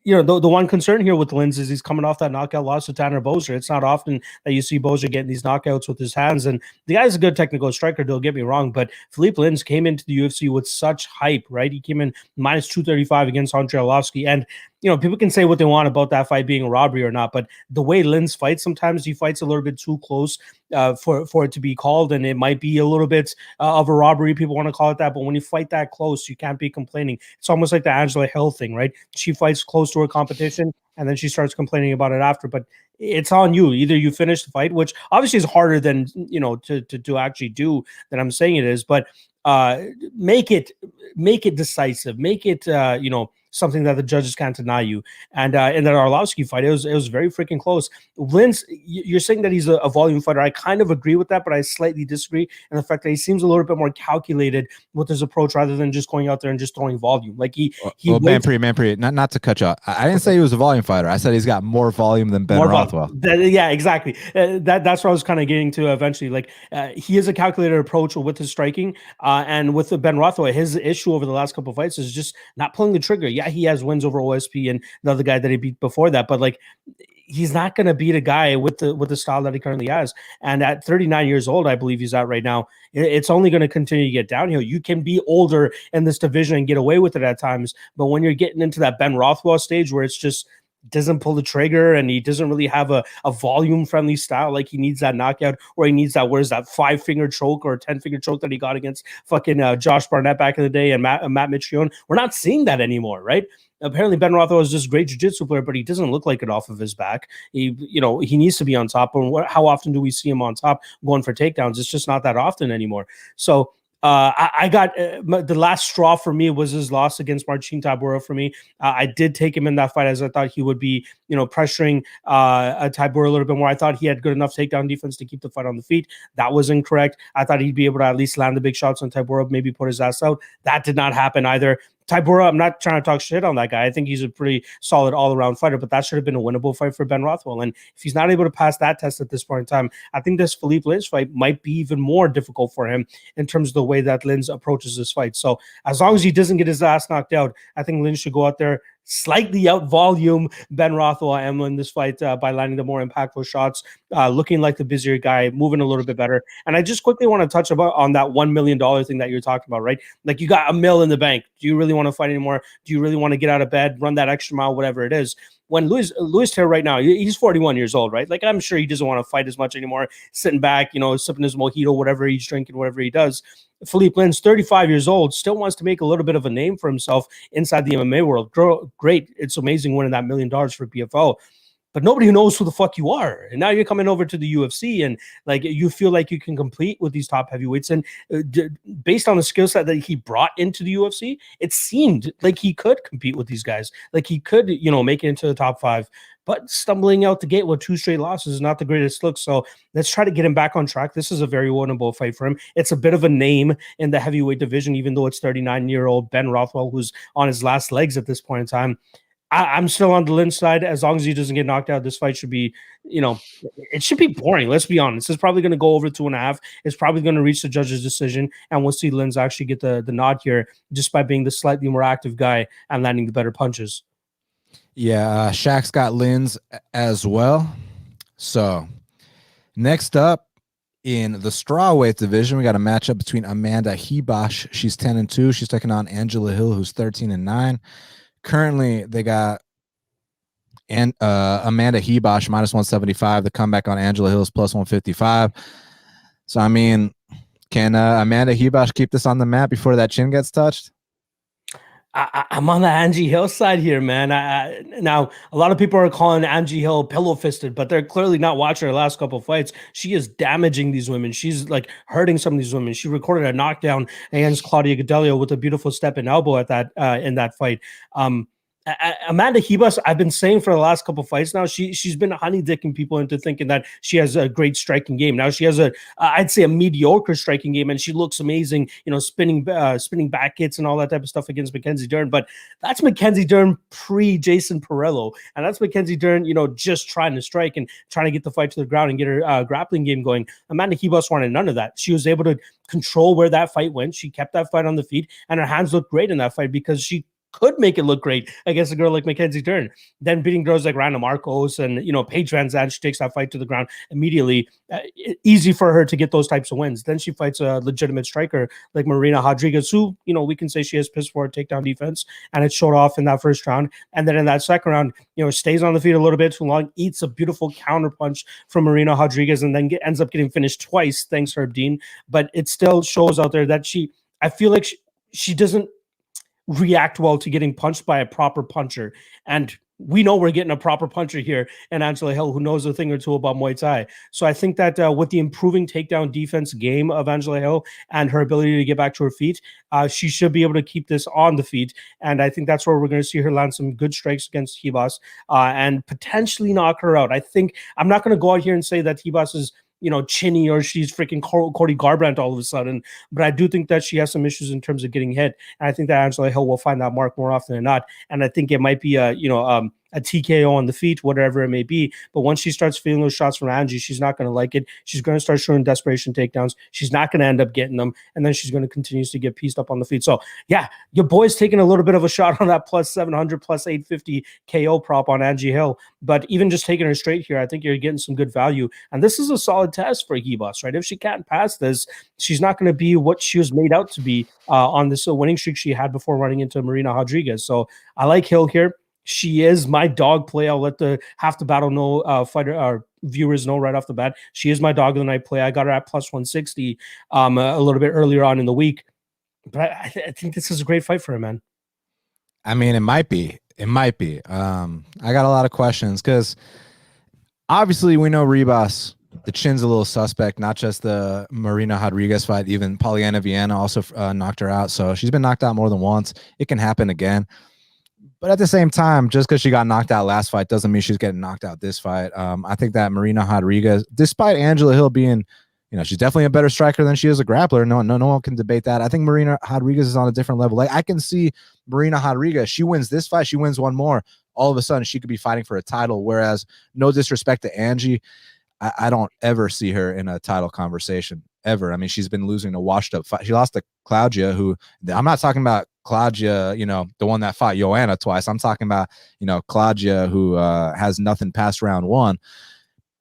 you know, the one concern here with Linz is he's coming off that knockout loss to Tanner Boser. It's not often that you see Boser getting these knockouts with his hands, and the guy's a good technical striker, don't get me wrong, but Philippe Lynch came into the UFC with such hype, right? He came in minus 235 against Andrei Arlovski, and you know, people can say what they want about that fight being a robbery or not, but the way Lynch fights, sometimes he fights a little bit too close for it to be called, and it might be a little bit of a robbery. People want to call it that, but when you fight that close, you can't be complaining. It's almost like the Angela Hill thing, right? She fights close to her competition, and then she starts complaining about it after. But it's on you. Either you finish the fight, which obviously is harder than, you know, to actually do than I'm saying it is, but make it decisive, make it you know, something that the judges can't deny you. And in that Arlovski fight, it was very freaking close. Lynch, you're saying that he's a volume fighter. I kind of agree with that, but I slightly disagree in the fact that he seems a little bit more calculated with his approach rather than just going out there and just throwing volume. Like Manpreet, not to cut you off. I didn't say he was a volume fighter. I said he's got more volume than Ben Rothwell. Yeah, exactly. That's what I was kind of getting to eventually. Like, he has a calculated approach with his striking, and with the Ben Rothwell, his issue over the last couple of fights is just not pulling the trigger. Yeah, he has wins over OSP and the other guy that he beat before that, but like, he's not going to beat a guy with the style that he currently has. And at 39 years old, I believe he's at right now, it's only going to continue to get downhill. You can be older in this division and get away with it at times, but when you're getting into that Ben Rothwell stage where it's just doesn't pull the trigger and he doesn't really have a volume friendly style, like he needs that knockout or he needs that, where's that 5-finger choke or 10-finger choke that he got against fucking Josh Barnett back in the day and Matt Mitrione. We're not seeing that anymore, right? Apparently Ben Rothwell is just a great jiu-jitsu player, but he doesn't look like it off of his back. He needs to be on top. And how often do we see him on top going for takedowns? It's just not that often anymore. So I got the last straw for me was his loss against Marcin Tybura for me. I did take him in that fight as I thought he would be, pressuring Tybura a little bit more. I thought he had good enough takedown defense to keep the fight on the feet. That was incorrect. I thought he'd be able to at least land the big shots on Tybura, maybe put his ass out. That did not happen either. Tybura, I'm not trying to talk shit on that guy. I think he's a pretty solid all-around fighter, but that should have been a winnable fight for Ben Rothwell. And if he's not able to pass that test at this point in time, I think this Philippe Lynch fight might be even more difficult for him in terms of the way that Lynch approaches this fight. So as long as he doesn't get his ass knocked out, I think Lynch should go out there, slightly out volume Ben Rothwell and win this fight by landing the more impactful shots, looking like the busier guy, moving a little bit better. And I just quickly want to touch on that $1 million thing that you're talking about, right? Like, you got $1 million in the bank. Do you really want to fight anymore? Do you really want to get out of bed, run that extra mile, whatever it is? when Luis Terra right now, he's 41 years old, right? Like, I'm sure he doesn't want to fight as much anymore, sitting back, sipping his mojito, whatever he's drinking, whatever he does. Philipe Lin's 35 years old, still wants to make a little bit of a name for himself inside the MMA world. Great. It's amazing winning that $1 million for PFL. But nobody knows who the fuck you are. And now you're coming over to the UFC and like you feel like you can compete with these top heavyweights. And based on the skill set that he brought into the UFC, it seemed like he could compete with these guys. Like he could, make it into the top 5. But stumbling out the gate with 2 straight losses is not the greatest look. So let's try to get him back on track. This is a very winnable fight for him. It's a bit of a name in the heavyweight division, even though it's 39-year-old Ben Rothwell, who's on his last legs at this point in time. I'm still on the Lynn side. As long as he doesn't get knocked out, this fight should be, it should be boring. Let's be honest. It's probably going to go over 2.5. It's probably going to reach the judge's decision. And we'll see Lynn's actually get the nod here just by being the slightly more active guy and landing the better punches. Yeah, Shaq's got Lynn's as well. So next up in the strawweight division, we got a matchup between Amanda Ribas. She's 10-2. She's taking on Angela Hill, who's 13-9. Currently, they got Amanda Ribas minus 175. The comeback on Angela Hill is plus 155. So, I mean, can Amanda Ribas keep this on the mat before that chin gets touched? I'm on the Angie Hill side here, man. Now, a lot of people are calling Angie Hill pillow-fisted, but they're clearly not watching her last couple of fights. She is damaging these women. She's like hurting some of these women. She recorded a knockdown against Claudia Gadelha with a beautiful step and elbow at that in that fight. Amanda Ribas, I've been saying for the last couple of fights now, she's been honey-dicking people into thinking that she has a great striking game. Now she has I'd say a mediocre striking game, and she looks amazing, spinning back hits and all that type of stuff against Mackenzie Dern. But that's Mackenzie Dern pre-Jason Perillo, and that's Mackenzie Dern, just trying to strike and trying to get the fight to the ground and get her grappling game going. Amanda Ribas wanted none of that. She was able to control where that fight went. She kept that fight on the feet, and her hands looked great in that fight because she could make it look great against a girl like Mackenzie Dern. Then beating girls like Randa Marcos and, Paige Van Zandt, she takes that fight to the ground immediately. Easy for her to get those types of wins. Then she fights a legitimate striker like Marina Rodriguez, who, we can say she has piss poor takedown defense, and it showed off in that first round. And then in that second round, stays on the feet a little bit too long, eats a beautiful counter punch from Marina Rodriguez, and then ends up getting finished twice, thanks to Herb Dean. But it still shows out there that I feel like she doesn't react well to getting punched by a proper puncher. And we know we're getting a proper puncher here in Angela Hill, who knows a thing or two about Muay Thai. So I think that with the improving takedown defense game of Angela Hill and her ability to get back to her feet, she should be able to keep this on the feet. And I think that's where we're going to see her land some good strikes against Ribas and potentially knock her out. I'm not going to go out here and say that Ribas is chinny or she's freaking Cody Garbrandt all of a sudden. But I do think that she has some issues in terms of getting hit. And I think that Angela Hill will find that mark more often than not. And I think it might be a TKO on the feet, whatever it may be. But once she starts feeling those shots from Angie, she's not going to like it. She's going to start showing desperation takedowns. She's not going to end up getting them. And then she's going to continue to get pieced up on the feet. So, yeah, your boy's taking a little bit of a shot on that plus 700, plus 850 KO prop on Angie Hill. But even just taking her straight here, I think you're getting some good value. And this is a solid test for Ribas, right? If she can't pass this, she's not going to be what she was made out to be on this winning streak she had before running into Marina Rodriguez. So I like Hill here. She is my dog play. I'll let the half the battle know fighter viewers know right off the bat. She is my dog of the night play. I got her at plus 160 a little bit earlier on in the week. But I think this is a great fight for her, man. I mean, it might be. It might be. I got a lot of questions because obviously we know Ribas, the chin's a little suspect, not just the Marina Rodriguez fight. Even Polyana Viana also knocked her out. So she's been knocked out more than once. It can happen again. But at the same time, just because she got knocked out last fight doesn't mean she's getting knocked out this fight. I think that Marina Rodriguez, despite Angela Hill being, she's definitely a better striker than she is a grappler. No one can debate that. I think Marina Rodriguez is on a different level. Like I can see Marina Rodriguez, she wins this fight, she wins one more. All of a sudden, she could be fighting for a title. Whereas, no disrespect to Angie, I don't ever see her in a title conversation ever. I mean, she's been losing a washed up fight. She lost to Claudia, who I'm not talking about Claudia, the one that fought Joanna twice. I'm talking about, Claudia, who has nothing past round one,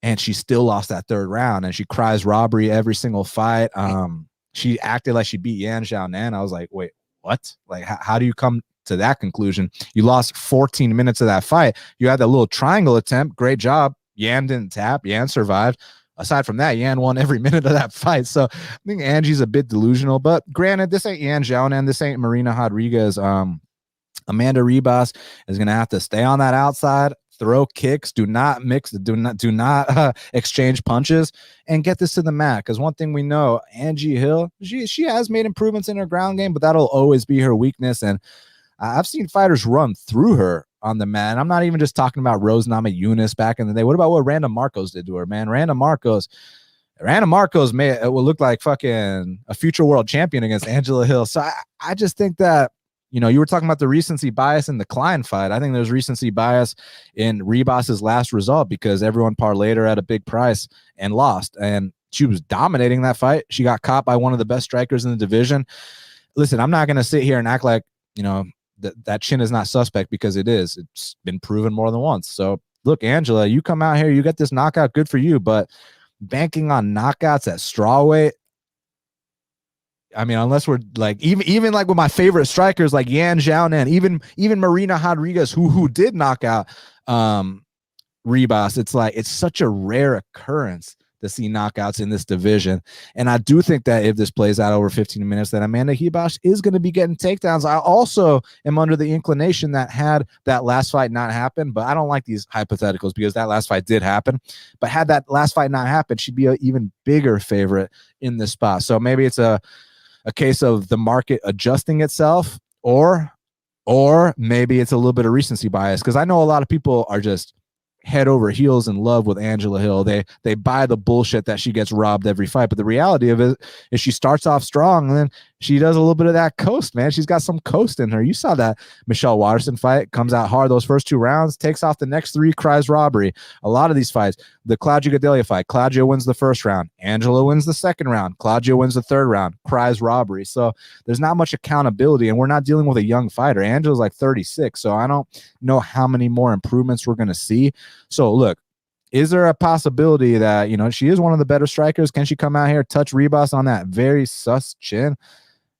and she still lost that third round, and she cries robbery every single fight. She acted like she beat Yan Xiaonan. I was like, wait, what? Like, how do you come to that conclusion. You lost 14 minutes of that fight. You had that little triangle attempt. Great job. Yan didn't tap. Yan survived. Aside from that, Yan won every minute of that fight. So I think Angie's a bit delusional. But granted, this ain't Yan Xiaonan. This ain't Marina Rodriguez. Amanda Ribas is going to have to stay on that outside, throw kicks, do not exchange punches, and get this to the mat. Because one thing we know, Angie Hill, she has made improvements in her ground game, but that'll always be her weakness. And I've seen fighters run through her on the mat. And I'm not even just talking about Rose Namajunas back in the day. What about what Randa Marcos did to her, man? Randa Marcos will look like fucking a future world champion against Angela Hill. So I just think that, you know, you were talking about the recency bias in the Klein fight. I think there's recency bias in Ribas's last result because everyone parlayed her at a big price and lost. And she was dominating that fight. She got caught by one of the best strikers in the division. Listen, I'm not going to sit here and act like, you know, that chin is not suspect, because it is. It's been proven more than once. So look, Angela, you come out here, you get this knockout, good for you. But banking on knockouts at strawweight, I mean, unless we're like even like with my favorite strikers like Yan Xiaonan, even Marina Rodriguez, who did knock out Ribas, it's like it's such a rare occurrence to see knockouts in this division. And I do think that if this plays out over 15 minutes, that Amanda Ribas is going to be getting takedowns. I also am under the inclination that had that last fight not happened, but I don't like these hypotheticals because that last fight did happen. But had that last fight not happened, she'd be an even bigger favorite in this spot. So maybe it's a case of the market adjusting itself, or maybe it's a little bit of recency bias, because I know a lot of people are just head over heels in love with Angela Hill. They buy the bullshit that she gets robbed every fight, but the reality of it is she starts off strong and then she does a little bit of that coast, man. She's got some coast in her. You saw that Michelle Waterson fight, comes out hard those first 2 rounds, takes off the next 3, cries robbery. A lot of these fights, the Claudia Gadelha fight, Claudia wins the first round, Angela wins the second round, Claudia wins the third round, cries robbery. So there's not much accountability, and we're not dealing with a young fighter. Angela's like 36, so I don't know how many more improvements we're going to see. So look, is there a possibility that, you know, she is one of the better strikers? Can she come out here, touch Ribas on that very sus chin?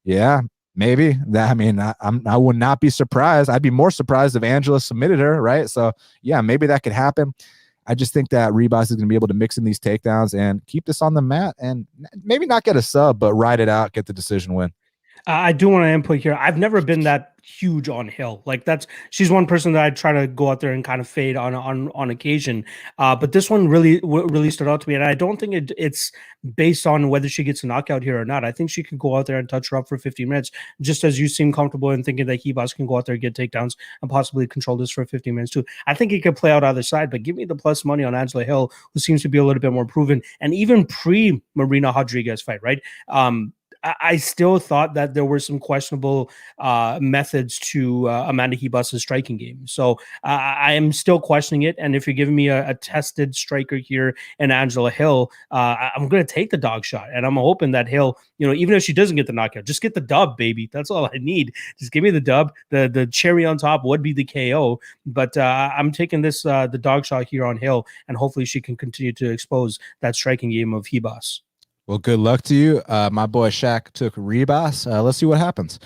Yeah, maybe. That, I mean, I would not be surprised. I'd be more surprised if Angela submitted her, right? So yeah, maybe that could happen. I just think that Ribas is going to be able to mix in these takedowns and keep this on the mat and maybe not get a sub, but ride it out, get the decision win. I do want to input here. I've never been that huge on Hill. Like she's one person that I try to go out there and kind of fade on occasion. But this one really stood out to me, and I don't think it's based on whether she gets a knockout here or not. I think she can go out there and touch her up for 15 minutes, just as you seem comfortable in thinking that Ribas can go out there and get takedowns and possibly control this for 15 minutes too. I think it could play out either side, but give me the plus money on Angela Hill, who seems to be a little bit more proven, and even pre Marina Rodriguez fight, right? I still thought that there were some questionable methods to Amanda Ribas' striking game. So I am still questioning it. And if you're giving me a tested striker here in Angela Hill, I'm going to take the dog shot. And I'm hoping that Hill, you know, even if she doesn't get the knockout, just get the dub, baby. That's all I need. Just give me the dub. The cherry on top would be the KO. But I'm taking this the dog shot here on Hill, and hopefully she can continue to expose that striking game of Ribas. Well, good luck to you. My boy Shaq took Ribas. Let's see what happens.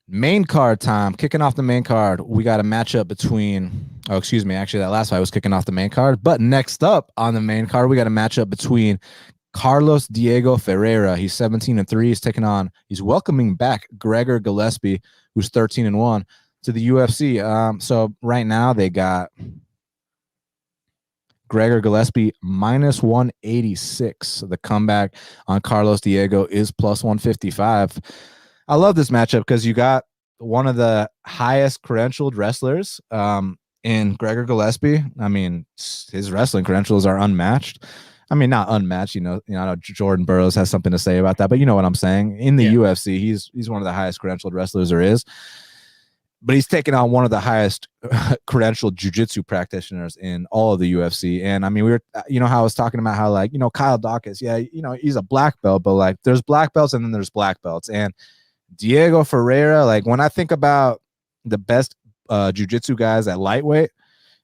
Main card time. Kicking off the main card, we got a matchup between... Oh, excuse me. Actually, that last fight was kicking off the main card. But next up on the main card, we got a matchup between Carlos Diego Ferreira. He's 17-3. He's welcoming back Gregor Gillespie, who's 13-1, to the UFC. So right now they got Gregor Gillespie minus 186. The comeback on Carlos Diego is plus 155. I love this matchup because you got one of the highest credentialed wrestlers in Gregor Gillespie. I mean, his wrestling credentials are unmatched. I mean, not unmatched. You know, I know Jordan Burroughs has something to say about that, but you know what I'm saying. In the UFC, he's one of the highest credentialed wrestlers there is. But he's taken on one of the highest credentialed jiu-jitsu practitioners in all of the UFC. And I mean, we were, you know, how I was talking about how, like, you know, Kyle Daukaus, yeah, you know, he's a black belt, but like there's black belts and then there's black belts. And Diego Ferreira, like when I think about the best jiu-jitsu guys at lightweight,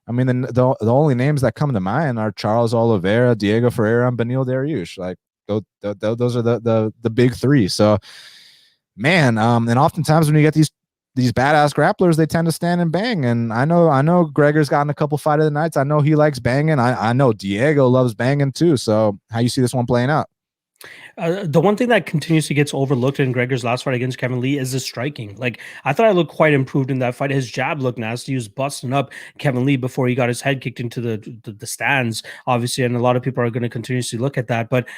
I mean, the only names that come to mind are Charles Oliveira, Diego Ferreira, and Beneil Dariush. Like those are the big three. So, man, and oftentimes when you get these these badass grapplers, they tend to stand and bang. And I know Gregor's gotten a couple fight of the nights. I know he likes banging. I know Diego loves banging too. So how you see this one playing out? The one thing that continuously gets overlooked in Gregor's last fight against Kevin Lee is his striking. Like, I thought I looked quite improved in that fight. His jab looked nasty. He was busting up Kevin Lee before he got his head kicked into the stands, obviously. And a lot of people are going to continuously look at that. But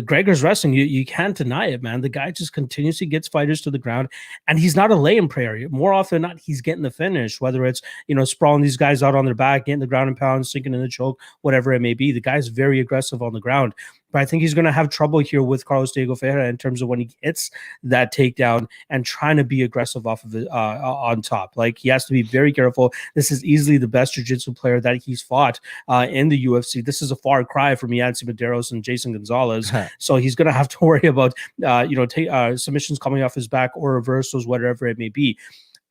Gregor's wrestling, you can't deny it, man. The guy just continuously gets fighters to the ground, and he's not a lay-in prayer. More often than not, he's getting the finish, whether it's, sprawling these guys out on their back, getting the ground and pound, sinking in the choke, whatever it may be. The guy's very aggressive on the ground. But I think he's going to have trouble here with Carlos Diego Ferreira in terms of when he hits that takedown and trying to be aggressive off of it on top. Like, he has to be very careful. This is easily the best jiu-jitsu player that he's fought in the UFC. This is a far cry from Yancy Medeiros and Jason Gonzalez. So he's going to have to worry about, submissions coming off his back or reversals, whatever it may be.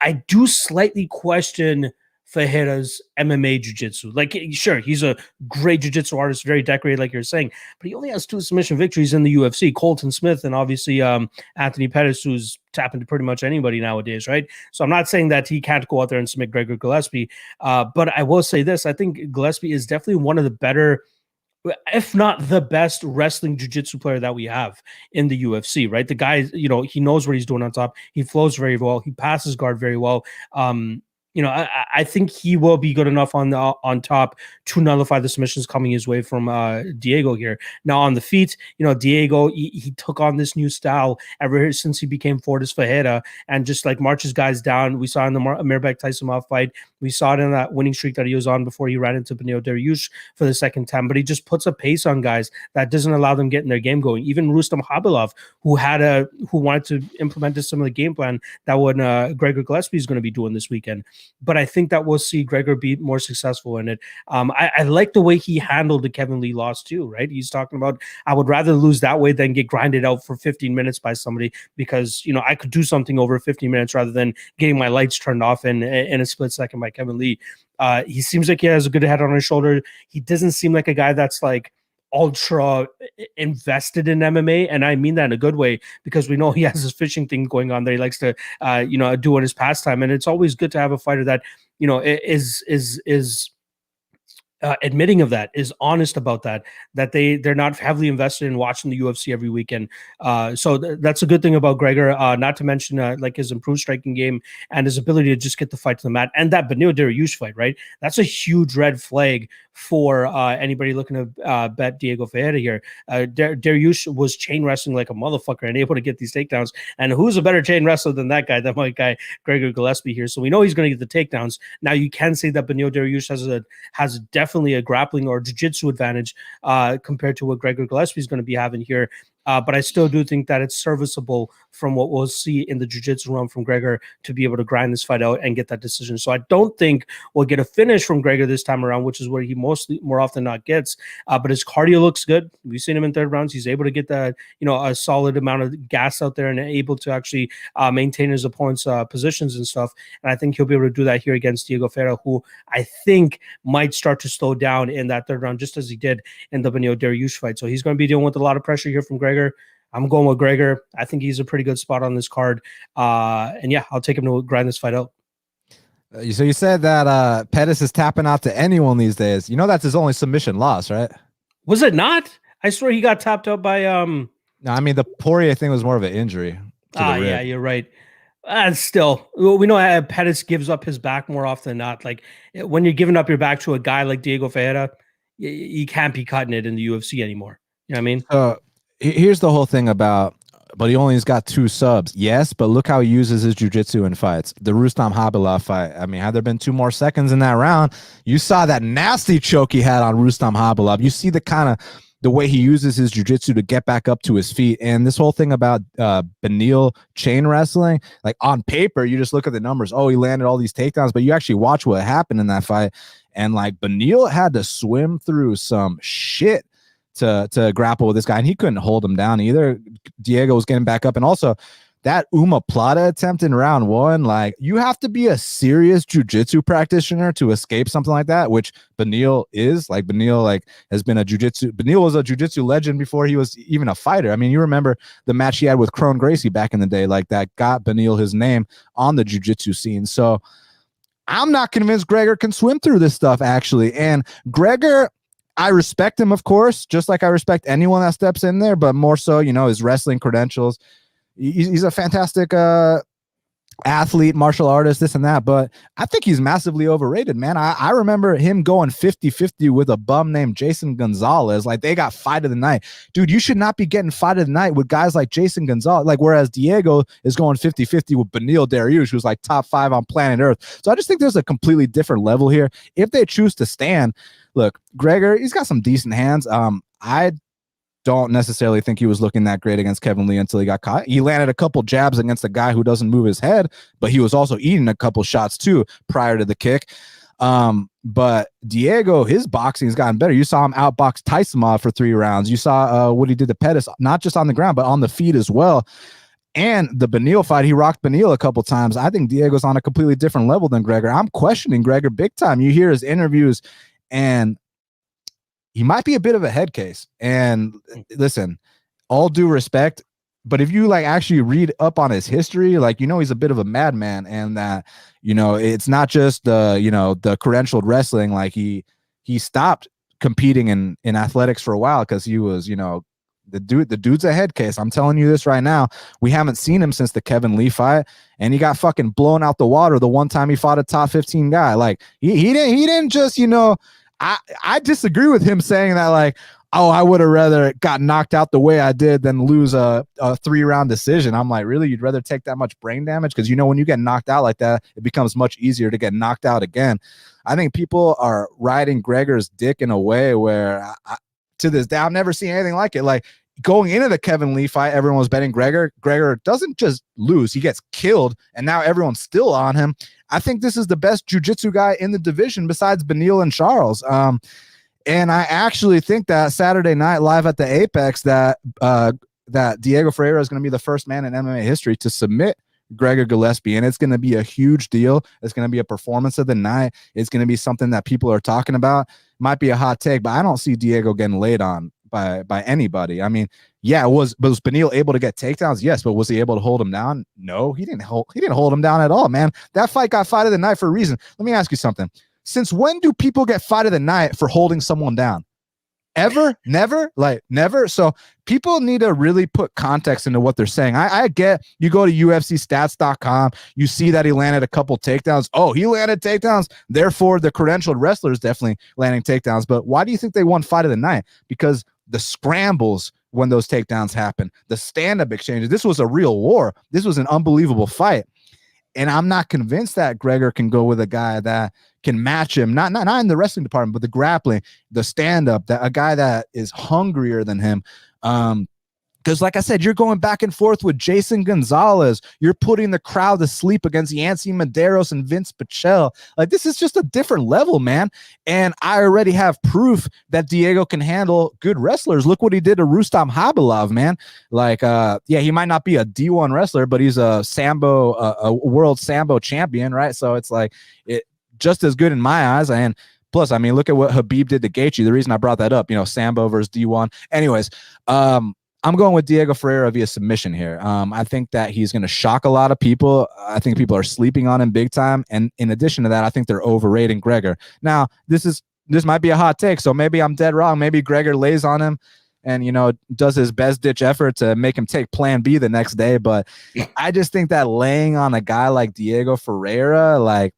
I do slightly question Ferreira's MMA jiu-jitsu. Like, sure, he's a great jiu-jitsu artist, very decorated, like you're saying, but he only has 2 submission victories in the UFC, Colton Smith and obviously Anthony Pettis, who's tapping to pretty much anybody nowadays, right? So I'm not saying that he can't go out there and submit Gregor Gillespie, but I will say this. I think Gillespie is definitely one of the better, if not the best, wrestling jiu-jitsu player that we have in the UFC, right? The guy, he knows what he's doing on top. He flows very well. He passes guard very well. I think he will be good enough on top to nullify the submissions coming his way from Diego here. Now on the feet, Diego, he took on this new style ever since he became Fortis Ferreira and just like marches guys down. We saw in the Mirbek Taisumov fight. We saw it in that winning streak that he was on before he ran into Benoit Dariush for the second time. But he just puts a pace on guys that doesn't allow them getting their game going. Even Rustam Khabilov, who wanted to implement a similar game plan that what Gregor Gillespie is going to be doing this weekend. But I think that we'll see Gregor be more successful in it. I like the way he handled the Kevin Lee loss too, right? He's talking about, I would rather lose that way than get grinded out for 15 minutes by somebody because, I could do something over 15 minutes rather than getting my lights turned off in a split second by Kevin Lee. He seems like he has a good head on his shoulder. He doesn't seem like a guy that's like ultra invested in MMA, and I mean that in a good way because we know he has this fishing thing going on that he likes to do in his pastime, and it's always good to have a fighter that is admitting of that, is honest about that they're not heavily invested in watching the UFC every weekend. So that's a good thing about Gregor, not to mention like his improved striking game and his ability to just get the fight to the mat. And that Benoit Dariush fight, right? That's a huge red flag for anybody looking to bet Diego Ferreira here. Dariush was chain wrestling like a motherfucker and able to get these takedowns. And who's a better chain wrestler than that guy, my guy Gregor Gillespie here? So we know he's going to get the takedowns. Now you can say that Benoit Dariush has definitely a grappling or jiu-jitsu advantage compared to what Gregor Gillespie is going to be having here. But I still do think that it's serviceable from what we'll see in the jiu-jitsu realm from Gregor to be able to grind this fight out and get that decision. So I don't think we'll get a finish from Gregor this time around, which is where he more often not gets. But his cardio looks good. We've seen him in third rounds. He's able to get that, a solid amount of gas out there and able to actually maintain his opponent's positions and stuff. And I think he'll be able to do that here against Diego Ferreira, who I think might start to slow down in that third round, just as he did in the Benoit Dariush fight. So he's going to be dealing with a lot of pressure here from Gregor. I'm going with Gregor. I think he's a pretty good spot on this card. And yeah, I'll take him to grind this fight out. So you said that Pettis is tapping out to anyone these days. That's his only submission loss, right? Was it not? I swear he got tapped out by No, I mean the Poirier thing was more of an injury. Yeah, you're right. And still, we know Pettis gives up his back more often than not. Like when you're giving up your back to a guy like Diego Ferreira, you can't be cutting it in the UFC anymore. You know what I mean? Here's the whole thing about, but he only has got 2 subs. Yes, but look how he uses his jiu-jitsu in fights. The Rustam Khabilov fight. I mean, had there been 2 more seconds in that round, you saw that nasty choke he had on Rustam Khabilov. You see the way he uses his jiu-jitsu to get back up to his feet. And this whole thing about Beneil chain wrestling, like on paper, you just look at the numbers. Oh, he landed all these takedowns, but you actually watch what happened in that fight. And like Beneil had to swim through some shit to grapple with this guy, and he couldn't hold him down either. Diego was getting back up, and also that Plata attempt in round one, like you have to be a serious jiu-jitsu practitioner to escape something like that, which Beneil is. Like Beneil like has been Beneil was a jiu-jitsu legend before he was even a fighter. I mean, you remember the match he had with Kron Gracie back in the day, like that got Beneil his name on the jiu-jitsu scene. So I'm not convinced Gregor can swim through this stuff, actually. And Gregor, I respect him, of course, just like I respect anyone that steps in there, but more so, his wrestling credentials. He's a fantastic athlete, martial artist, this and that, but I think he's massively overrated, man. I remember him going 50-50 with a bum named Jason Gonzalez. Like, they got fight of the night. Dude, you should not be getting fight of the night with guys like Jason Gonzalez, like, whereas Diego is going 50-50 with Beneil Dariush, who's like top 5 on planet Earth. So I just think there's a completely different level here. If they choose to stand, look, Gregor, he's got some decent hands. I don't necessarily think he was looking that great against Kevin Lee until he got caught. He landed a couple jabs against a guy who doesn't move his head, but he was also eating a couple shots too prior to the kick. But Diego, his boxing has gotten better. You saw him outbox Taisimov for 3 rounds. You saw what he did to Pettis, not just on the ground, but on the feet as well. And the Beneil fight, he rocked Beneil a couple times. I think Diego's on a completely different level than Gregor. I'm questioning Gregor big time. You hear his interviews, and he might be a bit of a head case. And listen, all due respect, but if you like actually read up on his history, like, he's a bit of a madman, and that, it's not just the credentialed wrestling. Like he stopped competing in athletics for a while because he was, the dude's a head case. I'm telling you this right now. We haven't seen him since the Kevin Lee fight, and he got fucking blown out the water the one time he fought a top 15 guy. Like he didn't just, I disagree with him saying that, like, oh, I would have rather got knocked out the way I did than lose a 3-round decision. I'm like, really? You'd rather take that much brain damage? Because, when you get knocked out like that, it becomes much easier to get knocked out again. I think people are riding Gregor's dick in a way where, to this day, I've never seen anything like it. Like, going into the Kevin Lee fight, everyone was betting Gregor. Gregor doesn't just lose, he gets killed, and now everyone's still on him. I think this is the best jiu-jitsu guy in the division besides Beneil and Charles. And I actually think that Saturday night live at the Apex that Diego Ferreira is going to be the first man in MMA history to submit Gregor Gillespie, and it's going to be a huge deal. It's going to be a performance of the night. It's going to be something that people are talking about. Might be a hot take, but I don't see Diego getting laid on by anybody. I mean, yeah, was Beneil able to get takedowns? Yes, but was he able to hold him down? No, he didn't hold him down at all, man. That fight got fight of the night for a reason. Let me ask you something. Since when do people get fight of the night for holding someone down? Ever? Never? Like, never? So people need to really put context into what they're saying. I get, you go to UFCstats.com, you see that he landed a couple takedowns. Oh, he landed takedowns, therefore the credentialed wrestler is definitely landing takedowns. But why do you think they won fight of the night? Because the scrambles when those takedowns happen, the stand-up exchanges, this was a real war. This was an unbelievable fight. And I'm not convinced that Gregor can go with a guy that can match him, not in the wrestling department, but the grappling, the stand-up, that a guy that is hungrier than him. Because like I said, you're going back and forth with Jason Gonzalez. You're putting the crowd to sleep against Yancy Medeiros and Vince Pichel. Like, this is just a different level, man. And I already have proof that Diego can handle good wrestlers. Look what he did to Rustam Habilov, man. Like, yeah, he might not be a D1 wrestler, but he's a world Sambo champion, right? So it's like, it just as good in my eyes. And plus, I mean, look at what Khabib did to Gaethje. The reason I brought that up, Sambo versus D1. Anyways, I'm going with Diego Ferreira via submission here. I think that he's going to shock a lot of people. I think people are sleeping on him big time. And in addition to that, I think they're overrating Gregor. Now, this might be a hot take, so maybe I'm dead wrong. Maybe Gregor lays on him and, does his best ditch effort to make him take plan B the next day. But I just think that laying on a guy like Diego Ferreira,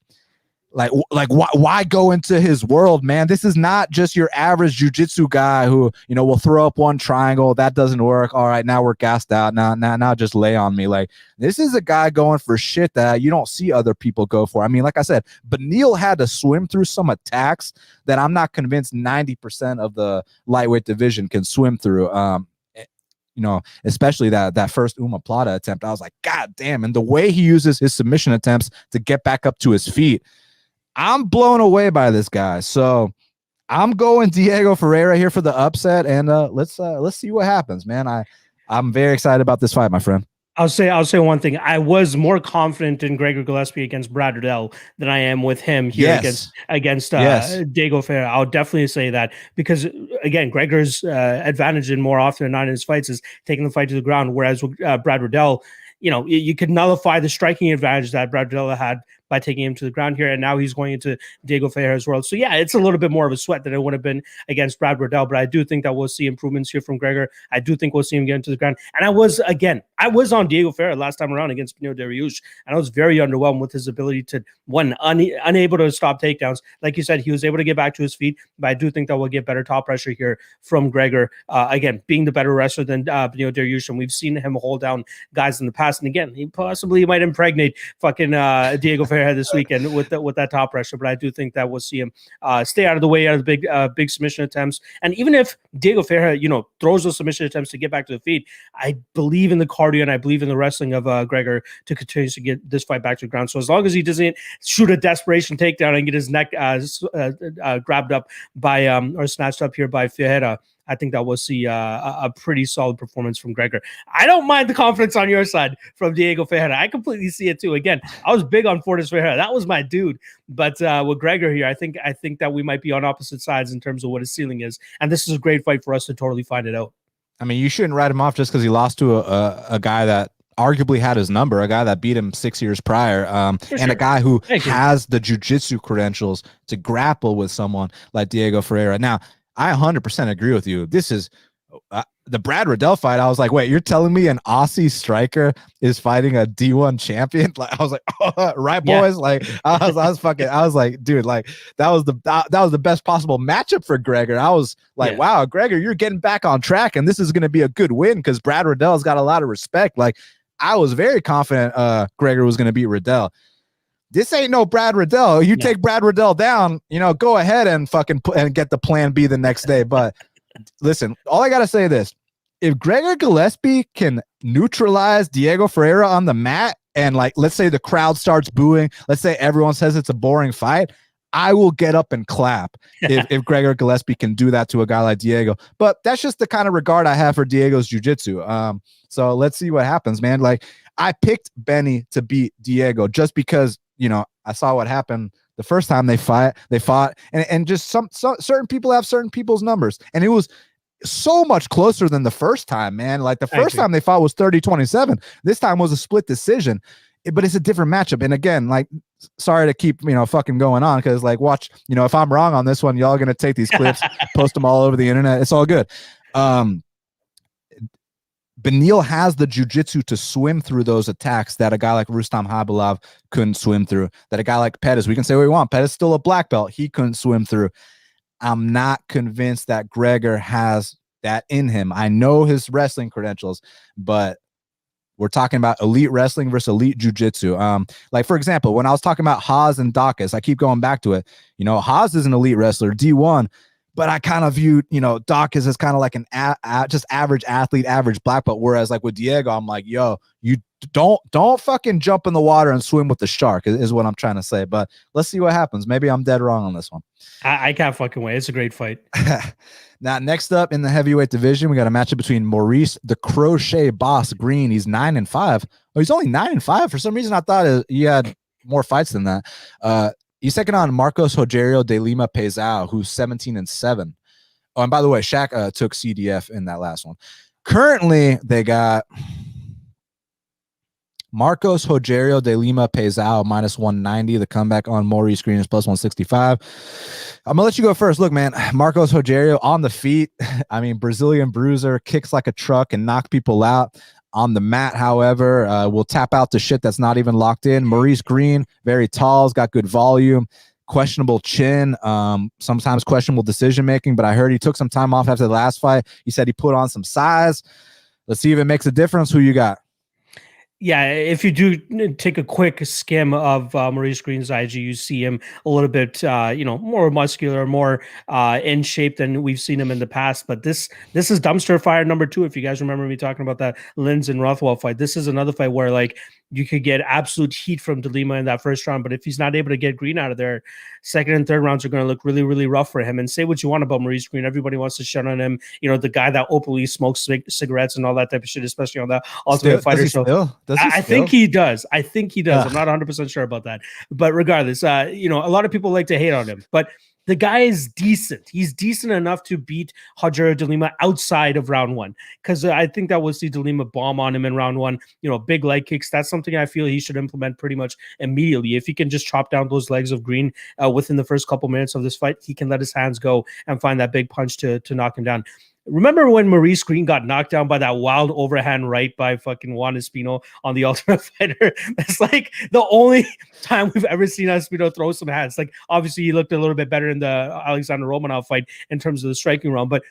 why go into his world, man? This is not just your average jiu-jitsu guy who, will throw up one triangle. That doesn't work. All right, now we're gassed out. Now just lay on me. Like, this is a guy going for shit that you don't see other people go for. I mean, like I said, Beneil had to swim through some attacks that I'm not convinced 90% of the lightweight division can swim through. Especially that first Plata attempt. I was like, God damn. And the way he uses his submission attempts to get back up to his feet, I'm blown away by this guy. So I'm going Diego Ferreira here for the upset, and let's see what happens, man. I'm very excited about this fight, my friend. I'll say one thing. I was more confident in Gregor Gillespie against Brad Riddell than I am with him here Yes. against Yes. Diego Ferreira. I'll definitely say that because again, Gregor's advantage in more often than not in his fights is taking the fight to the ground, whereas with Brad Riddell, you could nullify the striking advantage that Brad Riddell had by taking him to the ground here, and now he's going into Diego Ferreira's world. So yeah, it's a little bit more of a sweat than it would have been against Brad Riddell, but I do think that we'll see improvements here from Gregor. I do think we'll see him get into the ground. And I was on Diego Ferreira last time around against Benoit Dariush, and I was very underwhelmed with his ability to unable to stop takedowns. Like you said, he was able to get back to his feet, but I do think that we'll get better top pressure here from Gregor. Again, being the better wrestler than Benoit Dariush, and we've seen him hold down guys in the past. And again, he possibly might impregnate fucking Diego Ferreira this weekend with that top pressure, but I do think that we'll see him stay out of the way out of the big submission attempts. And even if Diego Ferreira, throws those submission attempts to get back to the feet, I believe in the cardio and I believe in the wrestling of Gregor to continue to get this fight back to the ground. So as long as he doesn't shoot a desperation takedown and get his neck grabbed up by or snatched up here by Ferreira, I think that we'll see a pretty solid performance from Gregor. I don't mind the confidence on your side from Diego Ferreira. I completely see it too. Again, I was big on Fortis Ferreira. That was my dude. But with Gregor here, I think that we might be on opposite sides in terms of what his ceiling is. And this is a great fight for us to totally find it out. I mean, you shouldn't write him off just because he lost to a guy that arguably had his number, a guy that beat him 6 years prior, and a guy who has the jiu-jitsu credentials to grapple with someone like Diego Ferreira. Now, I 100% agree with you. This is the Brad Riddell fight. I was like, wait, you're telling me an Aussie striker is fighting a D1 champion? Like, I was like, oh, right, boys. Yeah. Like, I was like, dude, like that was the best possible matchup for Gregor. I was like, wow, Gregor, you're getting back on track, and this is going to be a good win because Brad Riddell's got a lot of respect. Like, I was very confident Gregor was going to beat Riddell. This ain't no Brad Riddell. You take Brad Riddell down, go ahead and fucking and get the plan B the next day. But listen, all I got to say is this. If Gregor Gillespie can neutralize Diego Ferreira on the mat and, like, let's say the crowd starts booing, let's say everyone says it's a boring fight, I will get up and clap if Gregor Gillespie can do that to a guy like Diego. But that's just the kind of regard I have for Diego's jiu-jitsu. So let's see what happens, man. Like, I picked Benny to beat Diego just because, I saw what happened the first time they fought, and just some certain people have certain people's numbers, and it was so much closer than the first time, man. Like, the first time they fought was 30-27. This time was a split decision, but it's a different matchup. And again, like, sorry to keep, fucking going on, because, like, watch, if I'm wrong on this one, y'all are going to take these clips, post them all over the internet. It's all good. Neal has the jiu-jitsu to swim through those attacks that a guy like Rustam Khabilov couldn't swim through, that a guy like Pettis, we can say what we want, Pettis still a black belt, he couldn't swim through. I'm not convinced that Gregor has that in him. I know his wrestling credentials, but we're talking about elite wrestling versus elite jiu-jitsu. Like, for example, when I was talking about Hawes and Daukaus, I keep going back to it. Hawes is an elite wrestler, D1, but I kind of view, Daukaus as kind of like an just average athlete, average black belt. Whereas, like, with Diego, I'm like, yo, you don't fucking jump in the water and swim with the shark is what I'm trying to say. But let's see what happens. Maybe I'm dead wrong on this one. I can't fucking wait. It's a great fight. Now, next up in the heavyweight division, we got a matchup between Maurice, the crochet boss, Greene. He's 9-5. Oh, he's only 9-5. For some reason, I thought he had more fights than that. He's taking on Marcos Rogerio de Lima Pesao, who's 17-7. Oh, and by the way, Shaq took CDF in that last one. Currently, they got Marcos Rogerio de Lima Pesao -190. The comeback on Maurice Greene is +165. I'm gonna let you go first. Look, man, Marcos Rogerio on the feet. I mean, Brazilian bruiser, kicks like a truck and knock people out. On the mat, however, will tap out the shit that's not even locked in. Maurice Greene, very tall, has got good volume, questionable chin, sometimes questionable decision making. But I heard he took some time off after the last fight. He said he put on some size. Let's see if it makes a difference. Who you got? Yeah, if you do take a quick skim of Maurice Greene's IG, you see him a little bit, more muscular, more in shape than we've seen him in the past. But this is dumpster fire number 2. If you guys remember me talking about that Linz and Rothwell fight, this is another fight where, like, you could get absolute heat from De Lima in that first round. But if he's not able to get Greene out of there, second and third rounds are going to look really, really rough for him. And say what you want about Maurice Greene. Everybody wants to shut on him. The guy that openly smokes cigarettes and all that type of shit, especially on the Ultimate Fighter show. I think he does. I think he does. I'm not 100% sure about that. But regardless, a lot of people like to hate on him. But the guy is decent. He's decent enough to beat Rogerio De Lima outside of round one, because I think that we'll see De Lima bomb on him in round one. Big leg kicks. That's something I feel he should implement pretty much immediately. If he can just chop down those legs of Greene within the first couple minutes of this fight, he can let his hands go and find that big punch to knock him down. Remember when Maurice Greene got knocked down by that wild overhand right by fucking Juan Espino on the Ultimate Fighter? That's like the only time we've ever seen Espino throw some hands. Like, obviously, he looked a little bit better in the Alexander Romanov fight in terms of the striking realm, but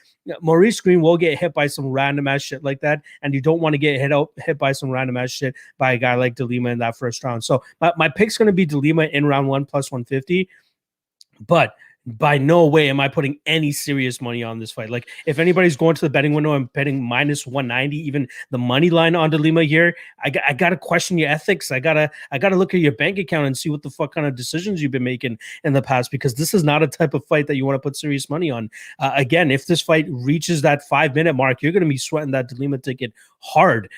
Maurice Greene will get hit by some random ass shit like that, and you don't want to get hit by some random ass shit by a guy like De Lima in that first round. So my pick's going to be De Lima in round one plus 150, but by no way am I putting any serious money on this fight. Like, if anybody's going to the betting window, I'm betting minus 190, even the money line on De Lima here. I gotta question your ethics. I gotta look at your bank account and see what the fuck kind of decisions you've been making in the past, because this is not a type of fight that you want to put serious money on. Again, if this fight reaches that 5-minute mark, you're gonna be sweating that De Lima ticket hard.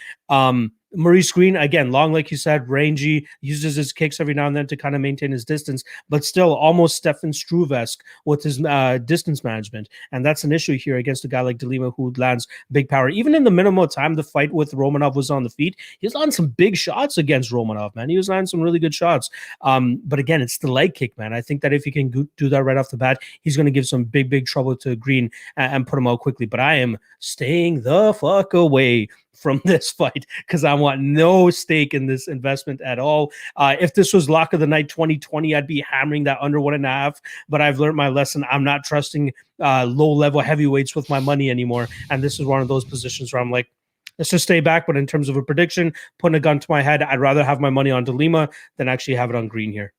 Maurice Greene, again, long, like you said, rangy, uses his kicks every now and then to kind of maintain his distance, but still almost Stefan Struve-esque with his distance management. And that's an issue here against a guy like De Lima, who lands big power. Even in the minimal time the fight with Romanov was on the feet, he was landing some big shots against Romanov, man. He was landing some really good shots. But again, it's the leg kick, man. I think that if he can do that right off the bat, he's going to give some big trouble to Greene and put him out quickly. But I am staying the fuck away from this fight, because I want no stake in this investment at all. If this was lock of the night 2020, I'd be hammering that under 1.5, but I've learned my lesson. I'm not trusting low-level heavyweights with my money anymore, and this is one of those positions where I'm like, let's just stay back. But in terms of a prediction, putting a gun to my head, I'd rather have my money on De Lima than actually have it on Greene here.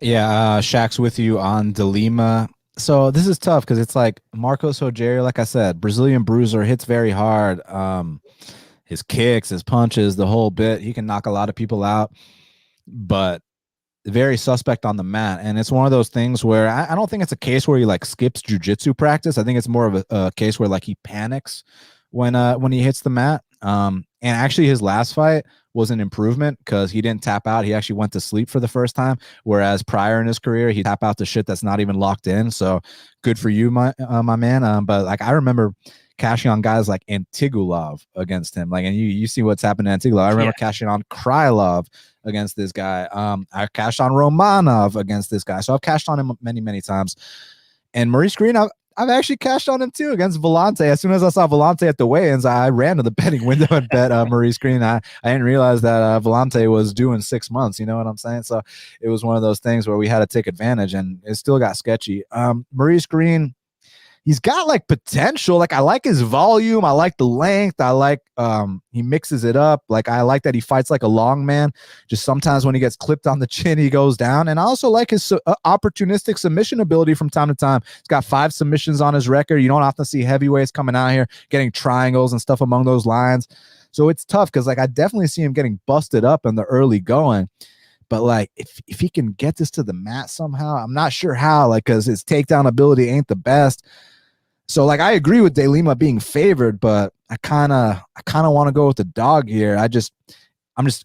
Yeah, Shaq's with you on De Lima. So this is tough because it's like Marcos Rogerio, like I said, Brazilian bruiser, hits very hard. His kicks, his punches, the whole bit. He can knock a lot of people out, but very suspect on the mat. And it's one of those things where I don't think it's a case where he like skips jiu-jitsu practice. I think it's more of a case where like he panics when he hits the mat. And actually his last fight was an improvement because he didn't tap out. He actually went to sleep for the first time, whereas prior in his career, he tap out to shit that's not even locked in. So good for you, my man. But like, I remember cashing on guys like Antigulov against him. Like, and you see what's happened to Antigulov. I remember cashing on Krylov against this guy. I cashed on Romanov against this guy. So I've cashed on him many times. And Maurice Greene, I've actually cashed on him too against Volante. As soon as I saw Volante at the weigh-ins, I ran to the betting window and bet Maurice Greene. I didn't realize that Volante was due in 6 months. You know what I'm saying? So it was one of those things where we had to take advantage, and it still got sketchy. Maurice Greene, he's got like potential. Like, I like his volume. I like the length. I like he mixes it up. Like, I like that he fights like a long man. Just sometimes when he gets clipped on the chin, he goes down. And I also like his opportunistic submission ability from time to time. He's got 5 submissions on his record. You don't often see heavyweights coming out here getting triangles and stuff among those lines. So it's tough because like I definitely see him getting busted up in the early going. But like, if he can get this to the mat somehow, I'm not sure how, like, because his takedown ability ain't the best. So like, I agree with De Lima being favored, but I kind of want to go with the dog here. I'm just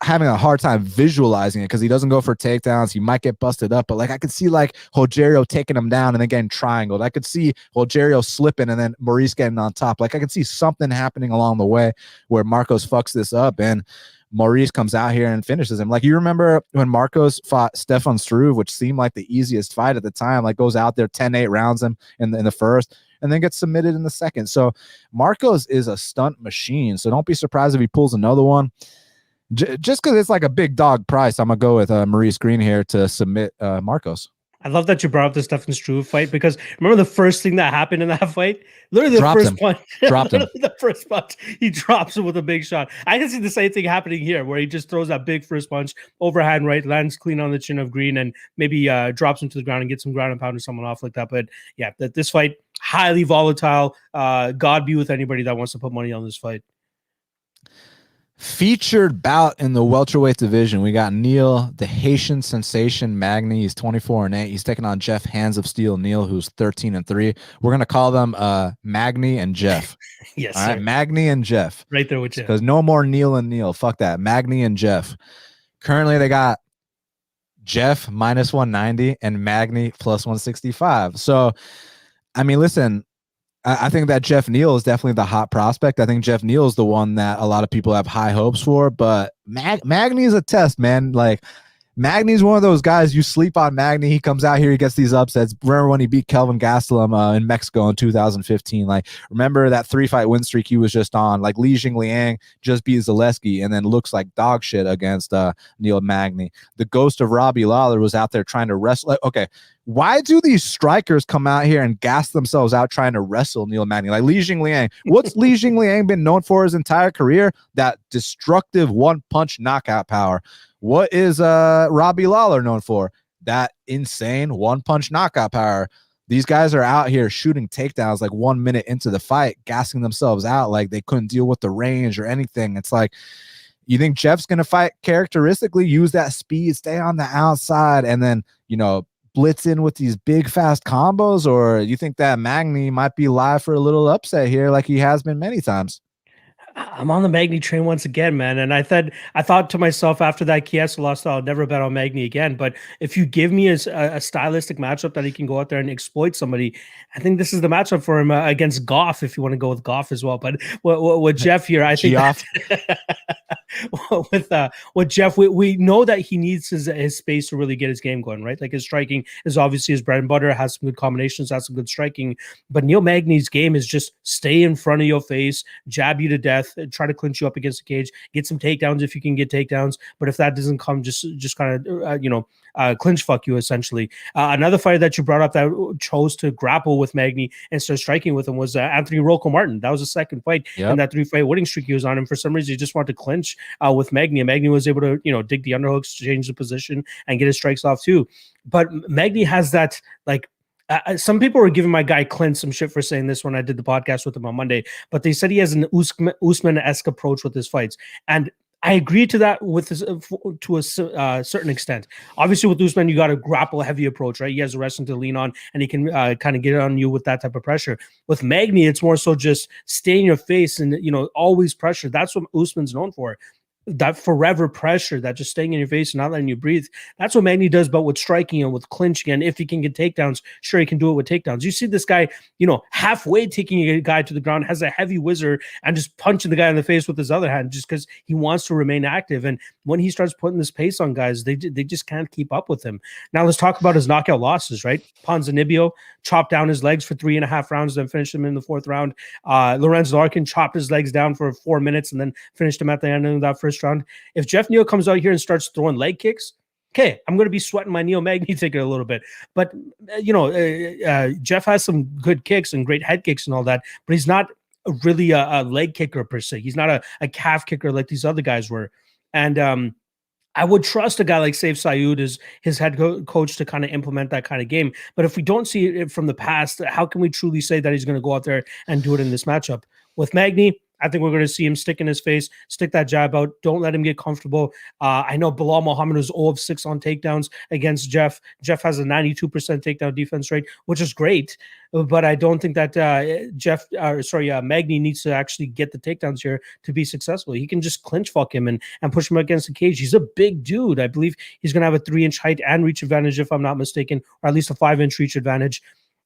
having a hard time visualizing it because he doesn't go for takedowns. He might get busted up, but like, I could see like Rogerio taking him down and then getting triangled. I could see Rogerio slipping and then Maurice getting on top. Like, I could see something happening along the way where Marcos fucks this up and Maurice comes out here and finishes him. Like, you remember when Marcos fought Stefan Struve, which seemed like the easiest fight at the time, like goes out there 10-8 rounds him in the first and then gets submitted in the second. So Marcos is a stunt machine. So don't be surprised if he pulls another one. Just because it's like a big dog price, I'm going to go with Maurice Greene here to submit Marcos. I love that you brought up the Stefan Struve fight, because remember the first thing that happened in that fight? Literally the Dropped first him. punch. Dropped him. The first punch. He drops him with a big shot. I can see the same thing happening here, where he just throws that big first punch, overhand right, lands clean on the chin of Greene, and maybe drops him to the ground and gets some ground and pound or someone off like that. But yeah, this fight, highly volatile. God be with anybody that wants to put money on this fight. Featured bout in the welterweight division. We got Neal, the Haitian sensation Magny. He's 24-8. He's taking on Geoff Hands of Steel Neal, who's 13-3. We're gonna call them Magny and Geoff. Yes, all right, sir. Magny and Geoff. Right there with you. Because no more Neal and Neal. Fuck that. Magny and Geoff. Currently, they got Geoff minus 190 and Magny plus 165. So, I mean, listen, I think that Geoff Neal is definitely the hot prospect. I think Geoff Neal is the one that a lot of people have high hopes for, but Magny is a test, man. Like, Magny's one of those guys, you sleep on Magny, he comes out here, he gets these upsets. Remember when he beat Kelvin Gastelum in Mexico in 2015? Like, remember that 3-fight win streak he was just on? Like, Li Jingliang just beat Zaleski and then looks like dog shit against Neal Magny. The ghost of Robbie Lawler was out there trying to wrestle. Like, okay, why do these strikers come out here and gas themselves out trying to wrestle Neal Magny? Like Li Jingliang. What's Li Jingliang been known for his entire career? That destructive one-punch knockout power. What is Robbie Lawler known for? That insane one-punch knockout power. These guys are out here shooting takedowns like 1 minute into the fight, gassing themselves out like they couldn't deal with the range or anything. It's like, you think Geoff's going to fight characteristically, use that speed, stay on the outside, and then, blitz in with these big, fast combos? Or you think that Magny might be live for a little upset here like he has been many times? I'm on the Magny train once again, man. And I thought to myself after that Chiesa loss, I'll never bet on Magny again. But if you give me a stylistic matchup that he can go out there and exploit somebody, I think this is the matchup for him against Goff, if you want to go with Goff as well. But with Geoff here, I think with Geoff, we know that he needs his space to really get his game going, right? Like, his striking is obviously his bread and butter, has some good combinations, has some good striking. But Neal Magny's game is just stay in front of your face, jab you to death, try to clinch you up against the cage, get some takedowns if you can get takedowns. But if that doesn't come, just kind of clinch fuck you essentially. Another fighter that you brought up that chose to grapple with Magny and start striking with him was Anthony Rocco Martin. That was the second fight in that 3-fight winning streak he was on. And for some reason, he just wanted to clinch with Magny. And Magny was able to dig the underhooks, change the position, and get his strikes off too. But Magny has that, like, some people were giving my guy Clint some shit for saying this when I did the podcast with him on Monday, but they said he has an Usman-esque approach with his fights. And I agree to that with his, to a certain extent. Obviously, with Usman, you got a grapple heavy approach, right? He has the wrestling to lean on, and he can kind of get on you with that type of pressure. With Magny, it's more so just stay in your face and always pressure. That's what Usman's known for. That forever pressure, that just staying in your face and not letting you breathe. That's what Magny does, but with striking and with clinching. And if he can get takedowns, sure, he can do it with takedowns. You see this guy, halfway taking a guy to the ground, has a heavy whizzer and just punching the guy in the face with his other hand just because he wants to remain active. And when he starts putting this pace on guys, they just can't keep up with him. Now let's talk about his knockout losses, right? Ponzinibbio chopped down his legs for 3.5 rounds, then finished him in the 4th round. Lorenz Larkin chopped his legs down for 4 minutes and then finished him at the end of that first round. If Geoff Neal comes out here and starts throwing leg kicks, okay, I'm going to be sweating my Neal Magny ticket a little bit. But, Geoff has some good kicks and great head kicks and all that, but he's not really a leg kicker per se. He's not a calf kicker like these other guys were. And I would trust a guy like Saif Sayoud as his head coach to kind of implement that kind of game. But if we don't see it from the past, how can we truly say that he's going to go out there and do it in this matchup? With Magny, I think we're going to see him stick in his face, stick that jab out. Don't let him get comfortable. I know Bilal Muhammad was 0 of 6 on takedowns against Geoff. Geoff has a 92% takedown defense rate, which is great. But I don't think that Magny needs to actually get the takedowns here to be successful. He can just clinch fuck him and push him against the cage. He's a big dude. I believe he's going to have a 3-inch height and reach advantage, if I'm not mistaken, or at least a 5-inch reach advantage.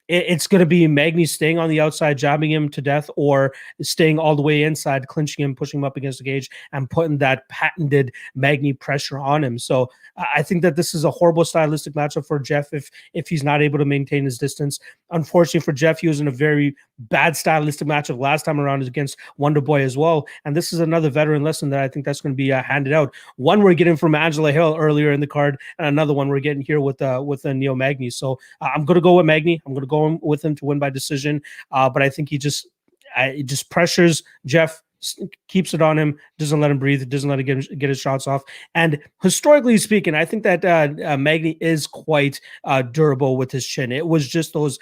It's going to be Magny staying on the outside, jabbing him to death, or staying all the way inside, clinching him, pushing him up against the cage, and putting that patented Magny pressure on him. So I think that this is a horrible stylistic matchup for Geoff if he's not able to maintain his distance. Unfortunately for Geoff, he was in a very bad stylistic matchup last time around against Wonder Boy as well. And this is another veteran lesson that I think that's going to be handed out. One we're getting from Angela Hill earlier in the card, and another one we're getting here with Neal Magny. So I'm going to go with Magny. I'm going to go with him to win by decision. But I think he just pressures Geoff, keeps it on him, doesn't let him breathe, doesn't let him get his shots off. And historically speaking, I think that Magny is quite durable with his chin. It was just those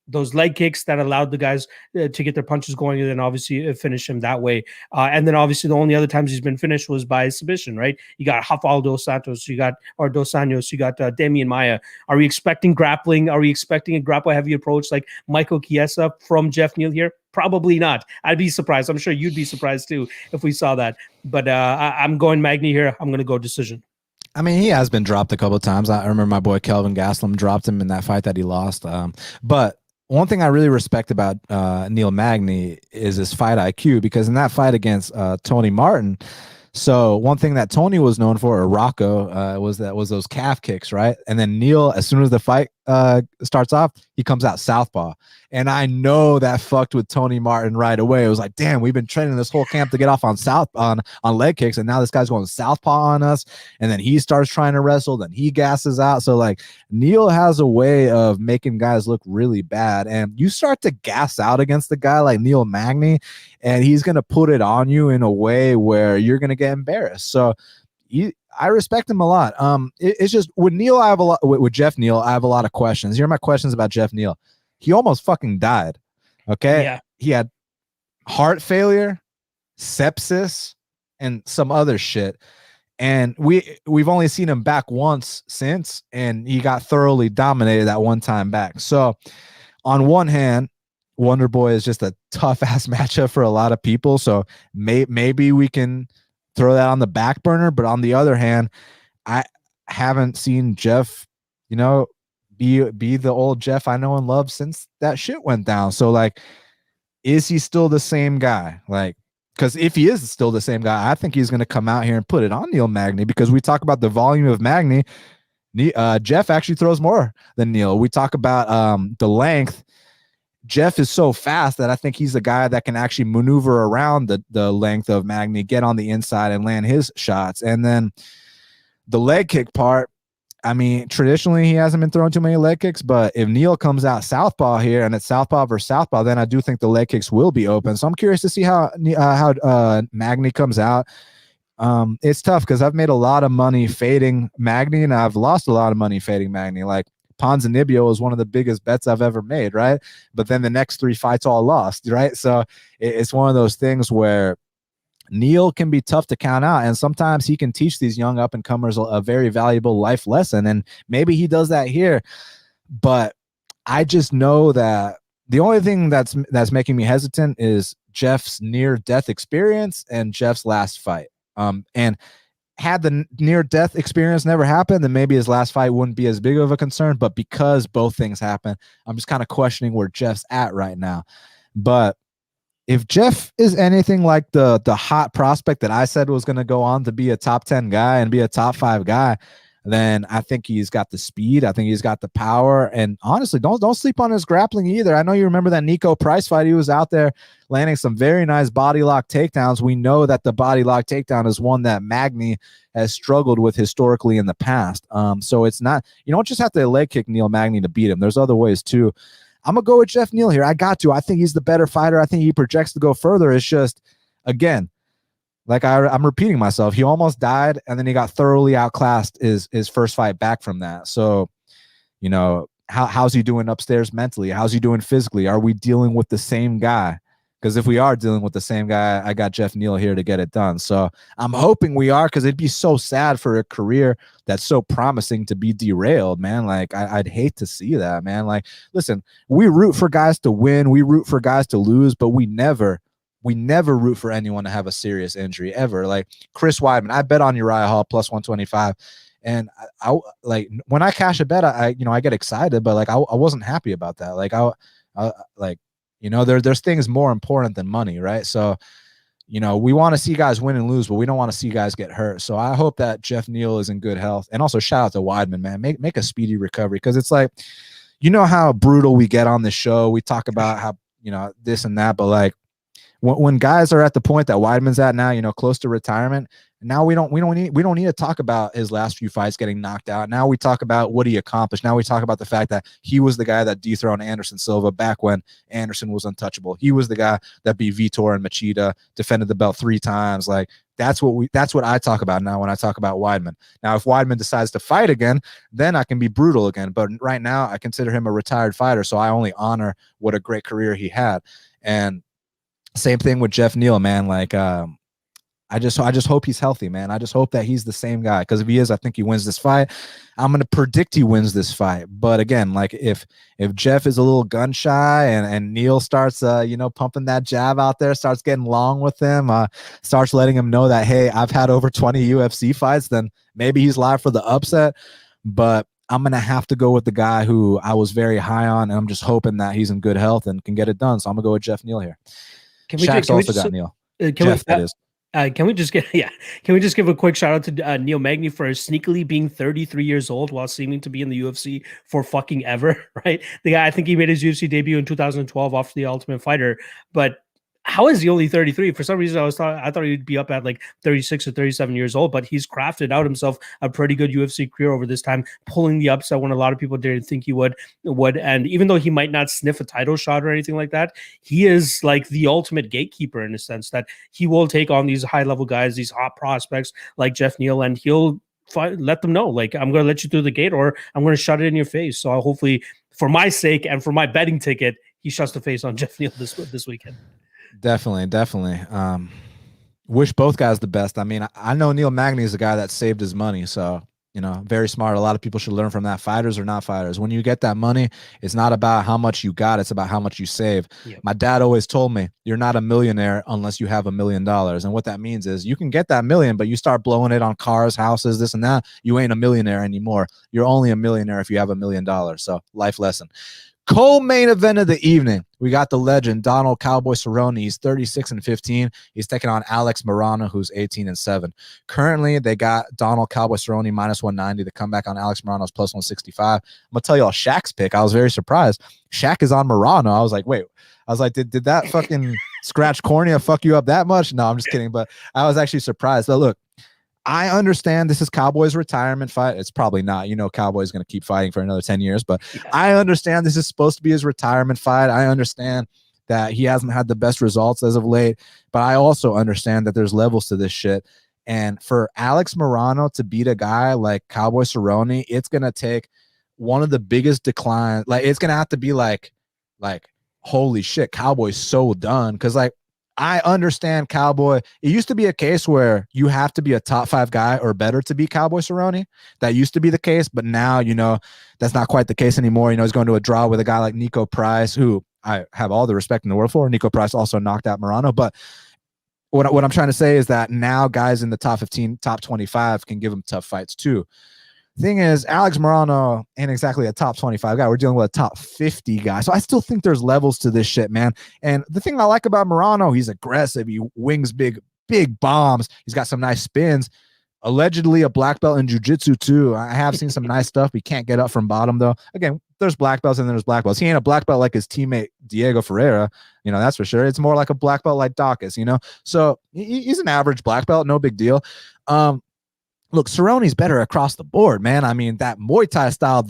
those leg kicks that allowed the guys to get their punches going, and then obviously finish him that way. And then obviously the only other times he's been finished was by submission, right? You got Rafael dos Santos, Dos Anjos, you got Damian Maia. Are we expecting grappling? Are we expecting a grapple-heavy approach like Michael Chiesa from Geoff Neal here? Probably not. I'd be surprised. I'm sure you'd be surprised too if we saw that. But I'm going Magny here. I'm going to go decision. I mean, he has been dropped a couple of times. I remember my boy Kelvin Gastelum dropped him in that fight that he lost. But one thing I really respect about Neal Magny is his fight IQ, because in that fight against Tony Martin, so one thing that Tony was known for, or Rocco, was those calf kicks, right? And then Neal, as soon as the fight starts off, he comes out southpaw. And I know that fucked with Tony Martin right away. It was like, damn, we've been training this whole camp to get off on leg kicks, and now this guy's going southpaw on us. And then he starts trying to wrestle, then he gasses out. So like Neal has a way of making guys look really bad. And you start to gas out against the guy like Neal Magny, and he's going to put it on you in a way where you're going to get embarrassed. So I respect him a lot. It's just with Neal, I have a lot with Geoff Neal. I have a lot of questions. Here are my questions about Geoff Neal. He almost fucking died. Okay. Yeah. He had heart failure, sepsis, and some other shit. And we've only seen him back once since, and he got thoroughly dominated that one time back. So on one hand, Wonder Boy is just a tough ass matchup for a lot of people. So maybe we can throw that on the back burner. But on the other hand, I haven't seen Geoff, be the old Geoff I know and love since that shit went down. So like, is he still the same guy? Like, because if he is still the same guy, I think he's going to come out here and put it on Neal Magny, because we talk about the volume of Magny. Geoff actually throws more than Neal. We talk about the length. Geoff is so fast that I think he's the guy that can actually maneuver around the length of Magny, get on the inside and land his shots. And then the leg kick part, I mean, traditionally he hasn't been throwing too many leg kicks, but if Neal comes out southpaw here and it's southpaw versus southpaw, then I do think the leg kicks will be open. So I'm curious to see how Magny comes out. It's tough because I've made a lot of money fading Magny, and I've lost a lot of money fading Magny. Like Ponzinibbio is one of the biggest bets I've ever made, right? But then the next 3 fights all lost, right? So it's one of those things where Neal can be tough to count out, and sometimes he can teach these young up-and-comers a very valuable life lesson, and maybe he does that here. But I just know that the only thing that's making me hesitant is Geoff's near-death experience and Geoff's last fight. And had the near-death experience never happened, then maybe his last fight wouldn't be as big of a concern. But because both things happen, I'm just kind of questioning where Geoff's at right now. But if Geoff is anything like the hot prospect that I said was going to go on to be a top 10 guy and be a top 5 guy, then I think he's got the speed. I think he's got the power. And honestly, don't sleep on his grappling either. I know you remember that Nico Price fight. He was out there landing some very nice body lock takedowns. We know that the body lock takedown is one that Magny has struggled with historically in the past. So it's not, you don't just have to leg kick Neal Magny to beat him. There's other ways too. I'm going to go with Geoff Neal here. I got to. I think he's the better fighter. I think he projects to go further. It's just, again, like I'm repeating myself. He almost died, and then he got thoroughly outclassed his first fight back from that. So, how's he doing upstairs mentally? How's he doing physically? Are we dealing with the same guy? Because if we are dealing with the same guy, I got Geoff Neal here to get it done. So I'm hoping we are, because it'd be so sad for a career that's so promising to be derailed, man. Like, I'd hate to see that, man. Like, listen, we root for guys to win. We root for guys to lose, but we never root for anyone to have a serious injury ever. Like Chris Weidman, I bet on Uriah Hall plus 125. And I like when I cash a bet, I get excited, but like I wasn't happy about that. Like there's things more important than money, right? So, we want to see guys win and lose, but we don't want to see guys get hurt. So I hope that Geoff Neal is in good health. And also shout out to Weidman, man. Make a speedy recovery, because it's like, how brutal we get on the show. We talk about how, this and that, but like when guys are at the point that Weidman's at now, close to retirement, Now we don't need to talk about his last few fights getting knocked out. Now we talk about what he accomplished. Now we talk about the fact that he was the guy that dethroned Anderson Silva back when Anderson was untouchable. He was the guy that beat Vitor and Machida, defended the belt 3 times. Like that's what I talk about now when I talk about Weidman. Now, if Weidman decides to fight again, then I can be brutal again. But right now, I consider him a retired fighter, so I only honor what a great career he had. And same thing with Geoff Neal, man. Like, I just hope he's healthy, man. I just hope that he's the same guy, because if he is, I think he wins this fight. I'm gonna predict he wins this fight. But again, like if Geoff is a little gun shy and Neal starts pumping that jab out there, starts getting long with him, starts letting him know that, hey, I've had over 20 UFC fights, then maybe he's live for the upset. But I'm gonna have to go with the guy who I was very high on, and I'm just hoping that he's in good health and can get it done. So I'm gonna go with Geoff Neal here. Shaq's also got Neal. Geoff, that is. Can we just give a quick shout out to Neil Magny for sneakily being 33 years old while seeming to be in the UFC for fucking ever, right? The guy, I think he made his UFC debut in 2012 off The Ultimate Fighter, but how is he only 33? For some reason, I thought he'd be up at like 36 or 37 years old, but he's crafted out himself a pretty good UFC career over this time, pulling the upset when a lot of people didn't think he would. And even though he might not sniff a title shot or anything like that, he is like the ultimate gatekeeper in a sense that he will take on these high-level guys, these hot prospects like Geoff Neal, and he'll let them know, like, I'm going to let you through the gate or I'm going to shut it in your face. So hopefully, for my sake and for my betting ticket, he shuts the face on Geoff Neal this weekend. Definitely. Wish both guys the best. I mean, I know Neil Magny is a guy that saved his money, so very smart. A lot of people should learn from that. Fighters or not fighters, when you get that money, it's not about how much you got, it's about how much you save. Yep. My dad always told me, you're not a millionaire unless you have $1 million. And what that means is you can get that million, but you start blowing it on cars, houses, this and that, you ain't a millionaire anymore. You're only a millionaire if you have $1 million. So life lesson. Co-main event of the evening, we got the legend Donald Cowboy Cerrone. He's 36-15. He's taking on Alex Morono, who's 18-7. Currently, they got Donald Cowboy Cerrone -190. The comeback on Alex Morono is +165. I'm gonna tell you all Shaq's pick. I was very surprised. Shaq is on Morono. I was like, wait. I was like, did that fucking scratch cornea fuck you up that much? No, I'm just kidding. But I was actually surprised. But look, I understand this is Cowboy's retirement fight. It's probably not. Cowboy's going to keep fighting for another 10 years. But yeah. I understand this is supposed to be his retirement fight. I understand that he hasn't had the best results as of late. But I also understand that there's levels to this shit. And for Alex Morono to beat a guy like Cowboy Cerrone, it's going to take one of the biggest declines. Like, it's going to have to be like, holy shit, Cowboy's so done. Because, like, I understand Cowboy. It used to be a case where you have to be a top 5 guy or better to beat Cowboy Cerrone. That used to be the case, but now, that's not quite the case anymore. He's going to a draw with a guy like Nico Price, who I have all the respect in the world for. Nico Price also knocked out Morono. But what I'm trying to say is that now guys in the top 15, top 25 can give him tough fights too. Thing is, Alex Morono ain't exactly a top 25 guy. We're dealing with a top 50 guy. So I still think there's levels to this shit, man. And the thing I like about Morono, he's aggressive. He wings big bombs. He's got some nice spins. Allegedly a black belt in jiu-jitsu too. I have seen some nice stuff. He can't get up from bottom though. Again, there's black belts and there's black belts. He ain't a black belt like his teammate Diego Ferreira. That's for sure. It's more like a black belt like Daukaus, So he's an average black belt. No big deal. Look, Cerrone's better across the board, man. I mean, that Muay Thai style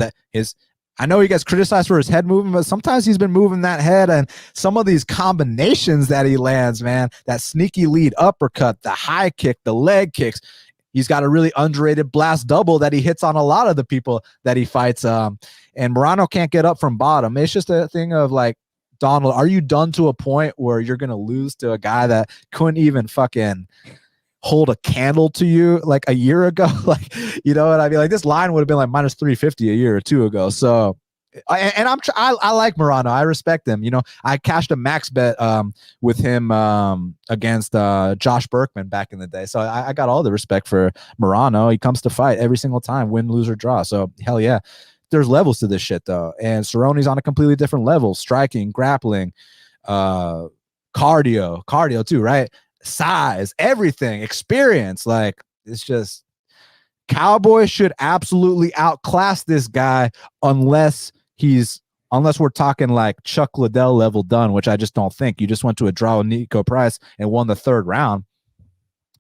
I know he gets criticized for his head movement, but sometimes he's been moving that head, and some of these combinations that he lands, man, that sneaky lead uppercut, the high kick, the leg kicks. He's got a really underrated blast double that he hits on a lot of the people that he fights. And Morono can't get up from bottom. It's just a thing of like, Donald, are you done to a point where you're going to lose to a guy that couldn't even fucking hold a candle to you like a year ago? Like, what I mean? Like, this line would have been like -350 a year or two ago. So, I like Morono. I respect him. I cashed a max bet with him against Josh Berkman back in the day. So I got all the respect for Morono. He comes to fight every single time, win, lose, or draw. So hell yeah. There's levels to this shit though. And Cerrone's on a completely different level. Striking, grappling, cardio too, right? Size, everything, experience. Like, it's just, Cowboy should absolutely outclass this guy unless we're talking like Chuck Liddell level done, which I just don't think. You just went to a draw with Nico Price and won the 3rd round.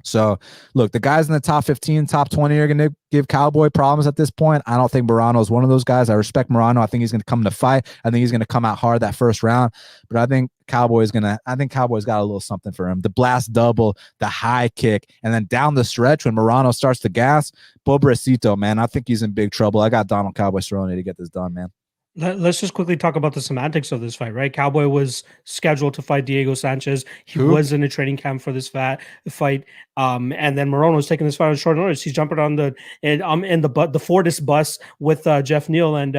So, look, the guys in the top 15, top 20 are going to give Cowboy problems at this point. I don't think Morono is one of those guys. I respect Morono. I think he's going to come to fight. I think he's going to come out hard that first round. But I think Cowboy's got a little something for him. The blast double, the high kick, and then down the stretch when Morono starts to gas, Pobrecito, man, I think he's in big trouble. I got Donald Cowboy Cerrone to get this done, man. Let's just quickly talk about the semantics of this fight, right? Cowboy was scheduled to fight Diego Sanchez. He was in a training camp for this fight. And then Morono was taking this fight on short notice. He's jumping on the Fortis bus with Jeff Neal and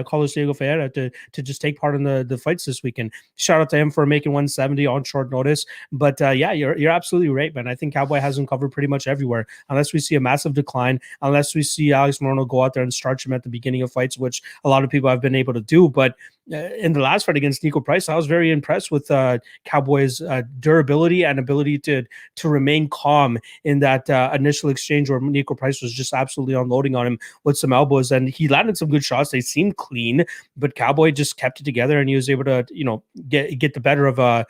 Carlos Diego Ferreira to just take part in the fights this weekend. Shout out to him for making 170 on short notice. But yeah, you're absolutely right, man. I think Cowboy has him covered pretty much everywhere, unless we see a massive decline, unless we see Alex Morono go out there and starch him at the beginning of fights, which a lot of people have been able to do. But in the last fight against Nico Price, I was very impressed with Cowboy's durability and ability to remain calm in that initial exchange where Nico Price was just absolutely unloading on him with some elbows, and he landed some good shots. They seemed clean, but Cowboy just kept it together, and he was able to get the better of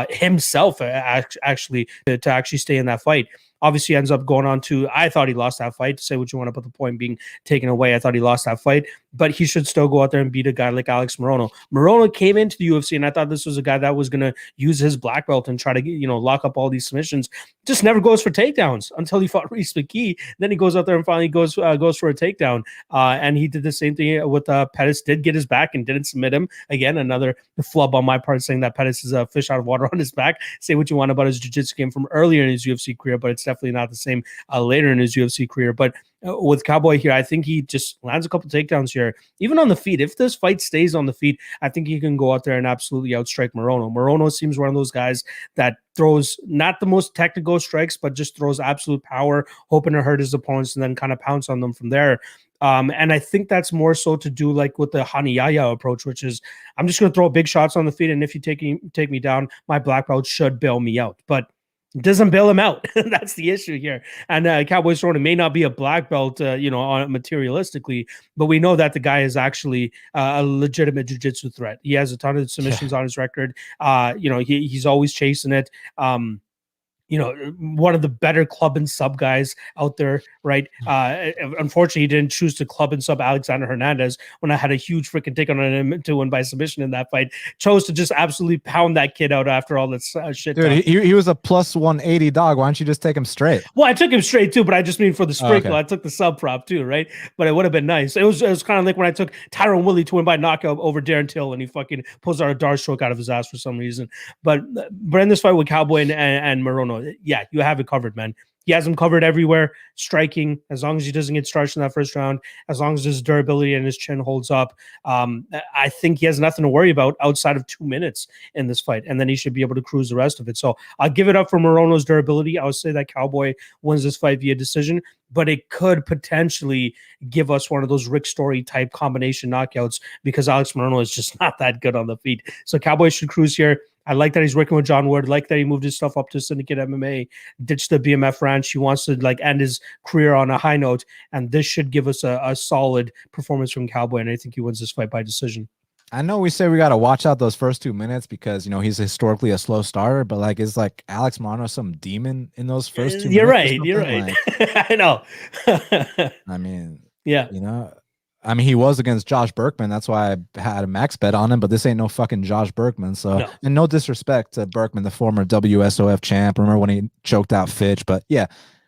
himself actually to actually stay in that fight. Obviously ends up going on to, I thought he lost that fight. Say what you want about the point being taken away. I thought he lost that fight, but he should still go out there and beat a guy like Alex Morono. Morono came into the UFC, and I thought this was a guy that was going to use his black belt and try to lock up all these submissions. Just never goes for takedowns until he fought Reese McKee. Then he goes out there and finally goes for a takedown. And he did the same thing with Pettis. Did get his back and didn't submit him. Again, another flub on my part saying that Pettis is a fish out of water on his back. Say what you want about his jiu-jitsu game from earlier in his UFC career, but it's definitely not the same later in his UFC career. But with Cowboy here, I think he just lands a couple takedowns here, even on the feet. If this fight stays on the feet, I think he can go out there and absolutely outstrike Morono. Morono seems one of those guys that throws not the most technical strikes, but just throws absolute power, hoping to hurt his opponents and then kind of pounce on them from there. And I think that's more so to do like with the Hanayaya approach, which is I'm just going to throw big shots on the feet, and if you take me down, my black belt should bail me out. But doesn't bail him out. That's the issue here. And Cowboy Cerrone may not be a black belt, materialistically, but we know that the guy is actually a legitimate jiu-jitsu threat. He has a ton of submissions on his record. He's always chasing it. One of the better club and sub guys out there, right? Unfortunately, he didn't choose to club and sub Alexander Hernandez when I had a huge freaking take on him to win by submission in that fight. Chose to just absolutely pound that kid out after all this shit. Dude, he was a plus 180 dog. Why don't you just take him straight? Well, I took him straight too, but I just mean for the sprinkle. Okay. I took the sub prop too, right? But it would have been nice. It was kind of like when I took Tyrone Woodley to win by knockout over Darren Till, and he fucking pulls out a dart stroke out of his ass for some reason. But in this fight with Cowboy and Morono, yeah, you have it covered, man. He has him covered everywhere, striking, as long as he doesn't get starched in that first round, as long as his durability and his chin holds up. I think he has nothing to worry about outside of 2 minutes in this fight, and then he should be able to cruise the rest of it. So I'll give it up for Morono's durability. I would say that Cowboy wins this fight via decision, but it could potentially give us one of those Rick Story type combination knockouts because Alex Morono is just not that good on the feet. So Cowboy should cruise here. I like that he's working with John Wood. Like that he moved his stuff up to Syndicate MMA, ditched the BMF ranch. He wants to end his career on a high note, and this should give us a solid performance from Cowboy, and I think he wins this fight by decision. I know we say we got to watch out those first 2 minutes because, he's historically a slow starter, but is Alex Morono some demon in those first 2 minutes? You're right. I know. I mean, yeah. He was against Josh Berkman. That's why I had a max bet on him, but this ain't no fucking Josh Berkman. So, no. And no disrespect to Berkman, the former WSOF champ. Remember when he choked out Fitch? But yeah,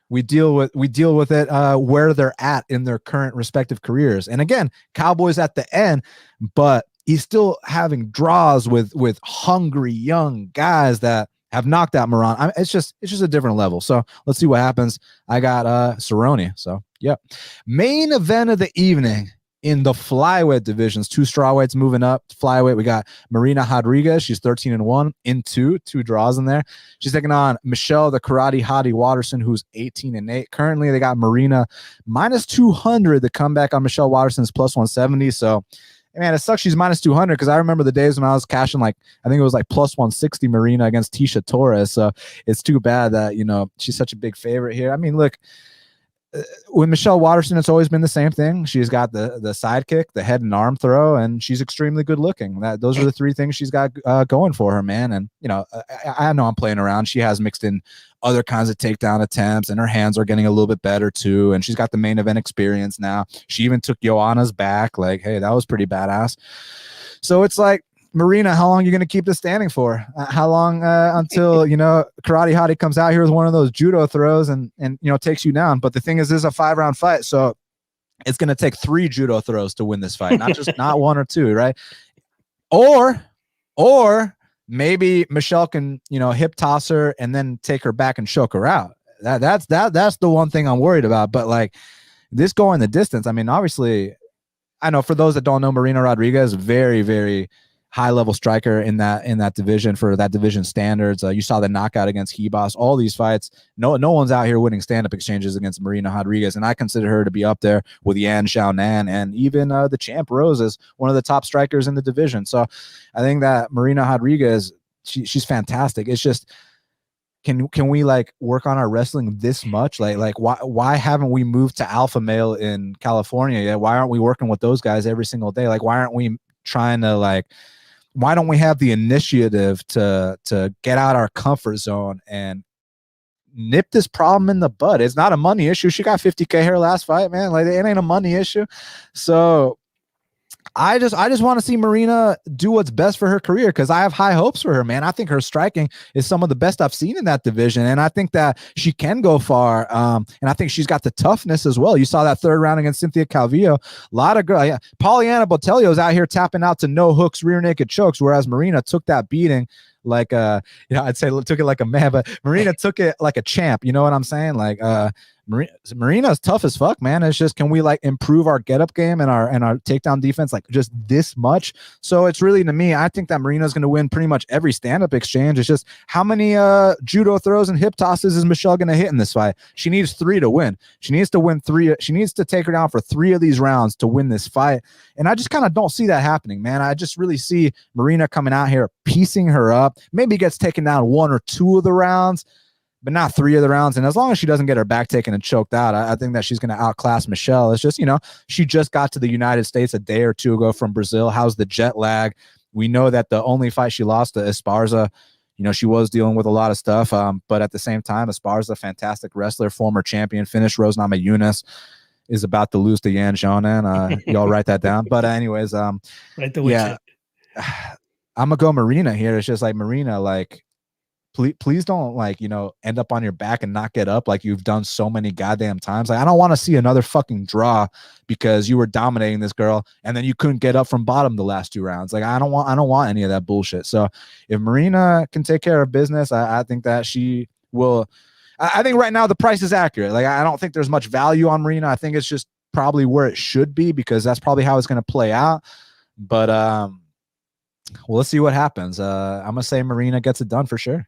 we deal with it where they're at in their current respective careers. And again, Cowboys at the end, but he's still having draws with hungry young guys that have knocked out Morono. It's just a different level. So let's see what happens. I got Cerrone. So yeah, main event of the evening. In the flyweight divisions, 2 strawweights moving up. Flyweight, we got Marina Rodriguez. She's 13-1 in two draws in there. She's taking on Michelle, the karate hottie Waterson, who's 18-8. Currently, they got Marina minus 200. The comeback on Michelle Waterson's plus 170. So, man, it sucks she's minus 200 because I remember the days when I was cashing I think it was plus 160 Marina against Tisha Torres. So it's too bad that, she's such a big favorite here. I mean, look, with Michelle Waterson, it's always been the same thing. She's got the sidekick, the head and arm throw, and she's extremely good looking. Those are the three things she's got going for her, man. And I know I'm playing around. She has mixed in other kinds of takedown attempts, and her hands are getting a little bit better too. And she's got the main event experience now. She even took Joanna's back. Like, hey, that was pretty badass. So it's like, Marina, how long are you going to keep this standing for? How long until, Karate Hottie comes out here with one of those judo throws and takes you down? But the thing is, this is a 5-round fight. So it's going to take 3 judo throws to win this fight, not 1 or 2, right? Or maybe Michelle can, hip toss her and then take her back and choke her out. That's the one thing I'm worried about. But like this going the distance, I mean, obviously, I know for those that don't know, Marina Rodriguez, very, very high level striker in that division for that division standards. You saw the knockout against Ribas. All these fights, no one's out here winning stand-up exchanges against Marina Rodriguez, and I consider her to be up there with Yan Xiaonan and even the champ Rose as one of the top strikers in the division. So I think that Marina Rodriguez, she's fantastic. It's just, can we like work on our wrestling this much? Like why haven't we moved to alpha male in California yet? Why aren't we working with those guys every single day? Like, why aren't we trying to why don't we have the initiative to get out our comfort zone and nip this problem in the bud? It's not a money issue. She got 50K her last fight, man. Like, it ain't a money issue. So I just want to see Marina do what's best for her career, because I have high hopes for her, man. I think her striking is some of the best I've seen in that division, and I think that she can go far. And I think she's got the toughness as well. You saw that 3rd round against Cynthia Calvillo. A lot of girls. Yeah. Pollyanna Botelho's out here tapping out to no hooks, rear naked chokes, whereas Marina took that beating like I'd say took it like a man, but Marina took it like a champ. You know what I'm saying? Like Marina's tough as fuck, man. It's just, can we like improve our get up game and our takedown defense like just this much? So it's really, to me, I think that Marina's going to win pretty much every stand up exchange. It's just, how many judo throws and hip tosses is Michelle going to hit in this fight? She needs 3 to win. She needs to win 3. She needs to take her down for 3 of these rounds to win this fight. And I just kind of don't see that happening, man. I just really see Marina coming out here, piecing her up, maybe gets taken down 1 or 2 of the rounds, but not 3 of the rounds. And as long as she doesn't get her back taken and choked out, I think that she's going to outclass Michelle. It's just, she just got to the United States a day or 2 ago from Brazil. How's the jet lag? We know that the only fight she lost to Esparza, she was dealing with a lot of stuff. But at the same time, Esparza, fantastic wrestler, former champion, finished Rose Namajunas, is about to lose to Yan Xiaonan. Y'all write that down. But anyways, right the way yeah, I'm gonna go Marina here. It's just like, Marina, like, please don't end up on your back and not get up like you've done so many goddamn times. Like, I don't want to see another fucking draw because you were dominating this girl and then you couldn't get up from bottom the last 2 rounds. Like, I don't want any of that bullshit. So if Marina can take care of business, I think that she will. I think right now the price is accurate. Like, I don't think there's much value on Marina. I think it's just probably where it should be, because that's probably how it's going to play out. But well, let's see what happens. I'm gonna say Marina gets it done for sure.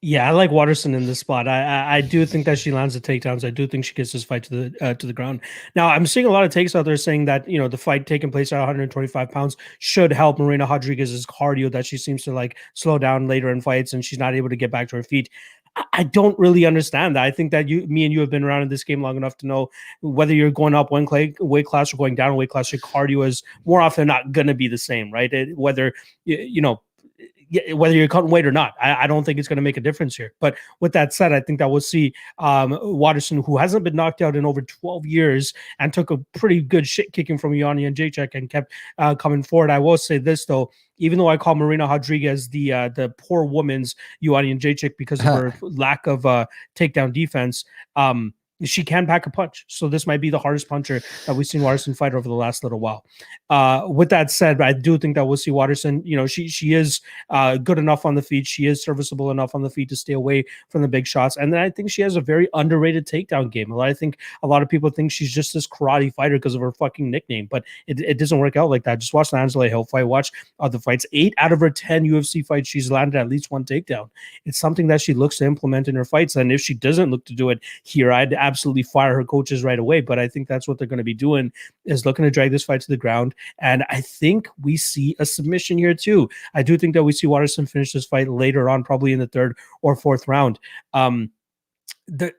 Yeah, I like Waterson in this spot. I do think that she lands the takedowns. I do think she gets this fight to the ground. Now, I'm seeing a lot of takes out there saying that the fight taking place at 125 pounds should help Marina Rodriguez's cardio, that she seems to slow down later in fights and she's not able to get back to her feet. I don't really understand that. I think that me and you have been around in this game long enough to know whether you're going up one weight class or going down a weight class, your cardio is more often not going to be the same, right? Whether you're cutting weight or not, I don't think it's going to make a difference here. But with that said, I think that we'll see Waterson, who hasn't been knocked out in over 12 years and took a pretty good shit kicking from Joanna Jędrzejczyk and kept coming forward. I will say this, though, even though I call Marina Rodriguez the poor woman's Joanna Jędrzejczyk because of her lack of takedown defense, she can pack a punch. So this might be the hardest puncher that we've seen Waterson fight over the last little while. With that said, I do think that we'll see Waterson. She is good enough on the feet. She is serviceable enough on the feet to stay away from the big shots. And then I think she has a very underrated takedown game. I think a lot of people think she's just this karate fighter because of her fucking nickname, but it doesn't work out like that. Just watch the Angela Hill fight. Watch other fights. 8 out of her 10 UFC fights, she's landed at least 1 takedown. It's something that she looks to implement in her fights. And if she doesn't look to do it here, I'd absolutely fire her coaches right away. But I think that's what they're going to be doing, is looking to drag this fight to the ground. And I think we see a submission here too. I do think that we see Waterson finish this fight later on, probably in the 3rd or 4th round.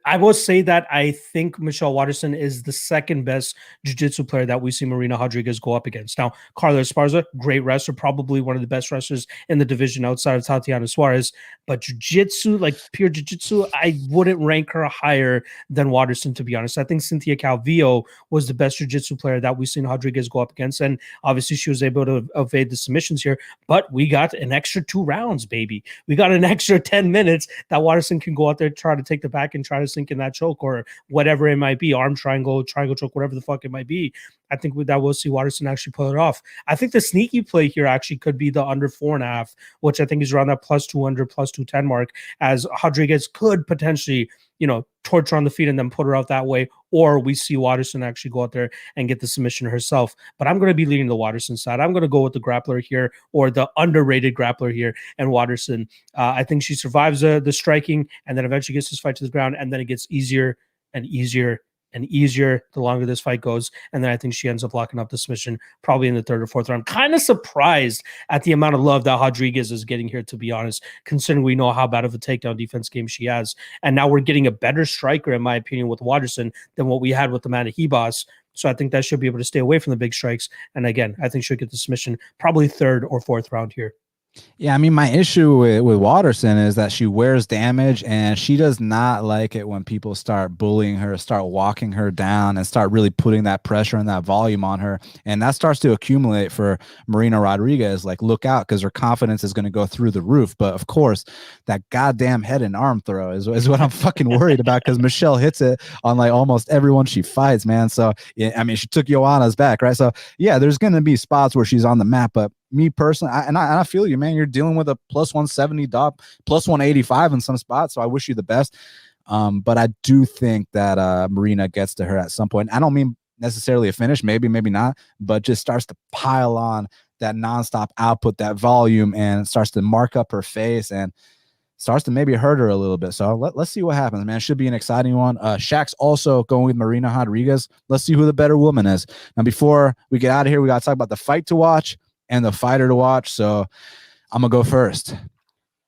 I will say that I think Michelle Waterson is the second best jiu-jitsu player that we see Marina Rodriguez go up against. Now, Carla Esparza, great wrestler, probably one of the best wrestlers in the division outside of Tatiana Suarez. But jiu-jitsu, like pure jiu-jitsu, I wouldn't rank her higher than Waterson, to be honest. I think Cynthia Calvillo was the best jiu-jitsu player that we've seen Rodriguez go up against. And obviously she was able to evade the submissions here. But we got an extra 2 rounds, baby. We got an extra 10 minutes that Waterson can go out there, try to take the back and try to sink in that choke or whatever it might be, arm triangle choke, whatever the fuck it might be. I think with that, we'll see Waterson actually pull it off. I think the sneaky play here actually could be the under 4.5, which I think is around that plus 200, plus 210 mark, as Rodriguez could potentially, torch her on the feet and then put her out that way. Or we see Waterson actually go out there and get the submission herself. But I'm going to be leading the Waterson side. I'm going to go with the grappler here, or the underrated grappler here, and Waterson. I think she survives the striking and then eventually gets this fight to the ground, and then it gets easier and easier and easier the longer this fight goes. And then I think she ends up locking up the submission probably in the 3rd or 4th round. I'm kind of surprised at the amount of love that Rodriguez is getting here, to be honest, considering we know how bad of a takedown defense game she has. And now we're getting a better striker, in my opinion, with Waterson than what we had with Amanda Ribas. So I think that she'll be able to stay away from the big strikes. And again, I think she'll get the submission probably 3rd or 4th round here. Yeah, I mean, my issue with Waterson is that she wears damage, and she does not like it when people start bullying her, start walking her down, and start really putting that pressure and that volume on her. And that starts to accumulate for Marina Rodriguez. Like, look out, because her confidence is going to go through the roof. But of course, that goddamn head and arm throw is what I'm fucking worried about, because Michelle hits it on like almost everyone she fights, man. So, yeah, I mean, she took Joanna's back, right? So, yeah, there's going to be spots where she's on the map, but me personally, I feel you, man. You're dealing with a plus 170 dog, plus 185 in some spots. So I wish you the best. But I do think that Marina gets to her at some point. I don't mean necessarily a finish, maybe not, but just starts to pile on that nonstop output, that volume, and starts to mark up her face and starts to maybe hurt her a little bit. So let's see what happens, man. It should be an exciting one. Shaq's also going with Marina Rodriguez. Let's see who the better woman is. Now, before we get out of here, we got to talk about the fight to watch and the fighter to watch. So I'm gonna go first.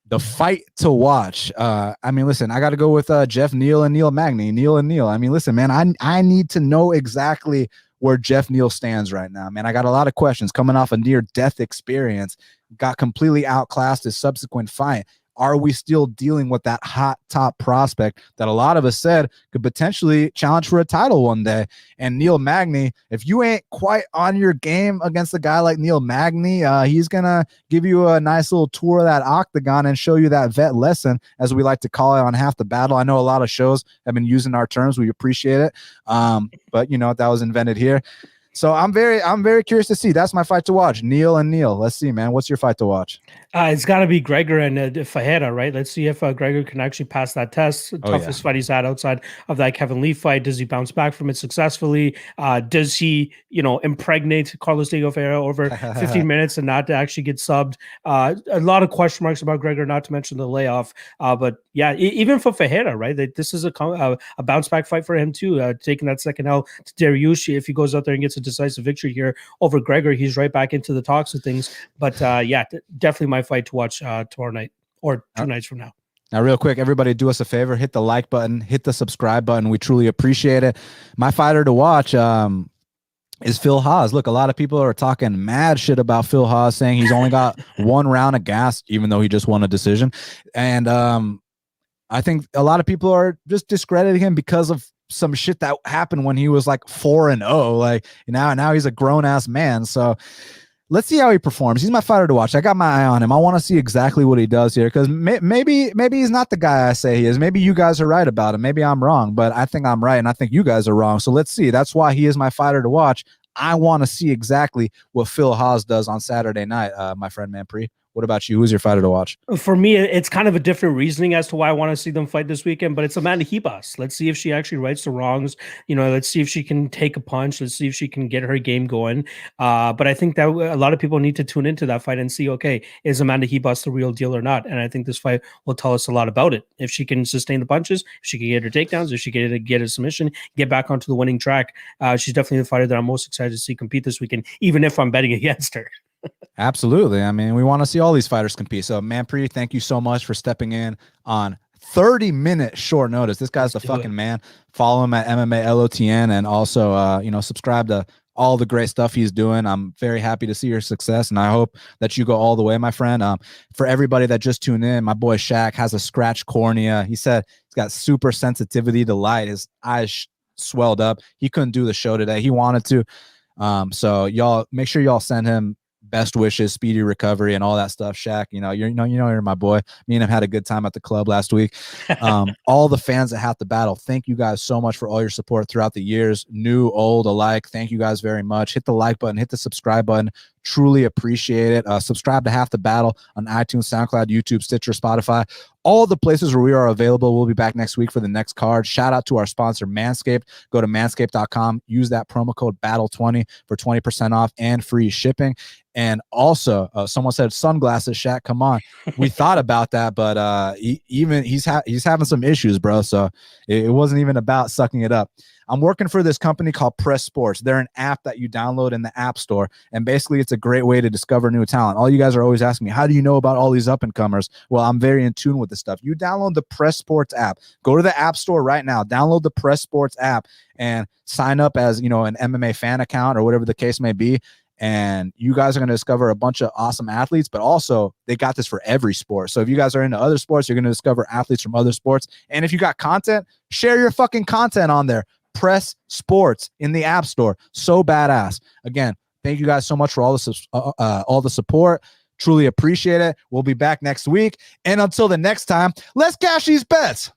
The fight to watch. I mean, listen, I got to go with Geoff Neal and Neal Magny. Neal. I mean, listen, man, I need to know exactly where Geoff Neal stands right now, man. I got a lot of questions coming off a near-death experience. Got completely outclassed his subsequent fight. Are we still dealing with that hot top prospect that a lot of us said could potentially challenge for a title one day? And Neal Magny, if you ain't quite on your game against a guy like Neal Magny, he's going to give you a nice little tour of that octagon and show you that vet lesson, as we like to call it on Half the Battle. I know a lot of shows have been using our terms. We appreciate it. But, that was invented here. So I'm very curious to see. That's my fight to watch. Neal and Neal. Let's see, man. What's your fight to watch? It's got to be Gregor and Ferreira, right? Let's see if Gregor can actually pass that test. Toughest fight he's had outside of that Kevin Lee fight. Does he bounce back from it successfully? Does he, impregnate Carlos Diego Ferreira over 15 minutes and not to actually get subbed? A lot of question marks about Gregor, not to mention the layoff. But yeah, even for Ferreira, right? This is a bounce back fight for him too. Taking that second L to Dariush. If he goes out there and gets a decisive victory here over Gregor, he's right back into the talks of things. But yeah, definitely my fight to watch tomorrow night or 2 nights from now. Now, real quick, everybody do us a favor, hit the like button, hit the subscribe button. We truly appreciate it. My fighter to watch is Phil Hawes. Look, a lot of people are talking mad shit about Phil Hawes, saying he's only got 1 round of gas, even though he just won a decision. And I think a lot of people are just discrediting him because of some shit that happened when he was like 4-0. Like now he's a grown ass man. So let's see how he performs. He's my fighter to watch. I got my eye on him. I want to see exactly what he does here, because maybe he's not the guy I say he is. Maybe you guys are right about him. Maybe I'm wrong, but I think I'm right, and I think you guys are wrong. So let's see. That's why he is my fighter to watch. I want to see exactly what Phil Hawes does on Saturday night, my friend Manpreet. What about you? Who's your fighter to watch? For me, it's kind of a different reasoning as to why I want to see them fight this weekend, but it's Amanda Ribas. Let's see if she actually rights the wrongs. Let's see if she can take a punch. Let's see if she can get her game going. But I think that a lot of people need to tune into that fight and see, okay, is Amanda Ribas the real deal or not? And I think this fight will tell us a lot about it. If she can sustain the punches, if she can get her takedowns, if she can get a submission, get back onto the winning track, she's definitely the fighter that I'm most excited to see compete this weekend, even if I'm betting against her. Absolutely. I mean, we want to see all these fighters compete. So, Manpreet, thank you so much for stepping in on 30-minute short notice. This guy's the fucking man. Follow him at MMA LOTN, and also, subscribe to all the great stuff he's doing. I'm very happy to see your success, and I hope that you go all the way, my friend. For everybody that just tuned in, my boy Shaq has a scratched cornea. He said he's got super sensitivity to light. His eyes swelled up. He couldn't do the show today. He wanted to. So y'all make sure y'all send him best wishes, speedy recovery, and all that stuff. Shaq, you're my boy. Me and him had a good time at the club last week. All the fans that have to battle, thank you guys so much for all your support throughout the years, new, old alike. Thank you guys very much. Hit the like button, hit the subscribe button. Truly appreciate it. Subscribe to Half the Battle on iTunes, SoundCloud, YouTube, Stitcher, Spotify, all the places where we are available. We'll be back next week for the next card. Shout out to our sponsor, Manscaped. Go to manscaped.com. Use that promo code BATTLE20 for 20% off and free shipping. And also, someone said sunglasses. Shaq, come on. We thought about that, but he's having some issues, bro. So it wasn't even about sucking it up. I'm working for this company called Press Sports. They're an app that you download in the App Store, and basically it's a great way to discover new talent. All you guys are always asking me, how do you know about all these up-and-comers? Well, I'm very in tune with this stuff. You download the Press Sports app. Go to the App Store right now. Download the Press Sports app and sign up as, an MMA fan account or whatever the case may be. And you guys are going to discover a bunch of awesome athletes, but also they got this for every sport. So if you guys are into other sports, you're going to discover athletes from other sports. And if you got content, share your fucking content on there. Press Sports in the App Store. So badass. Again, thank you guys so much for all the support. Truly appreciate it. We'll be back next week. And until the next time, let's cash these bets.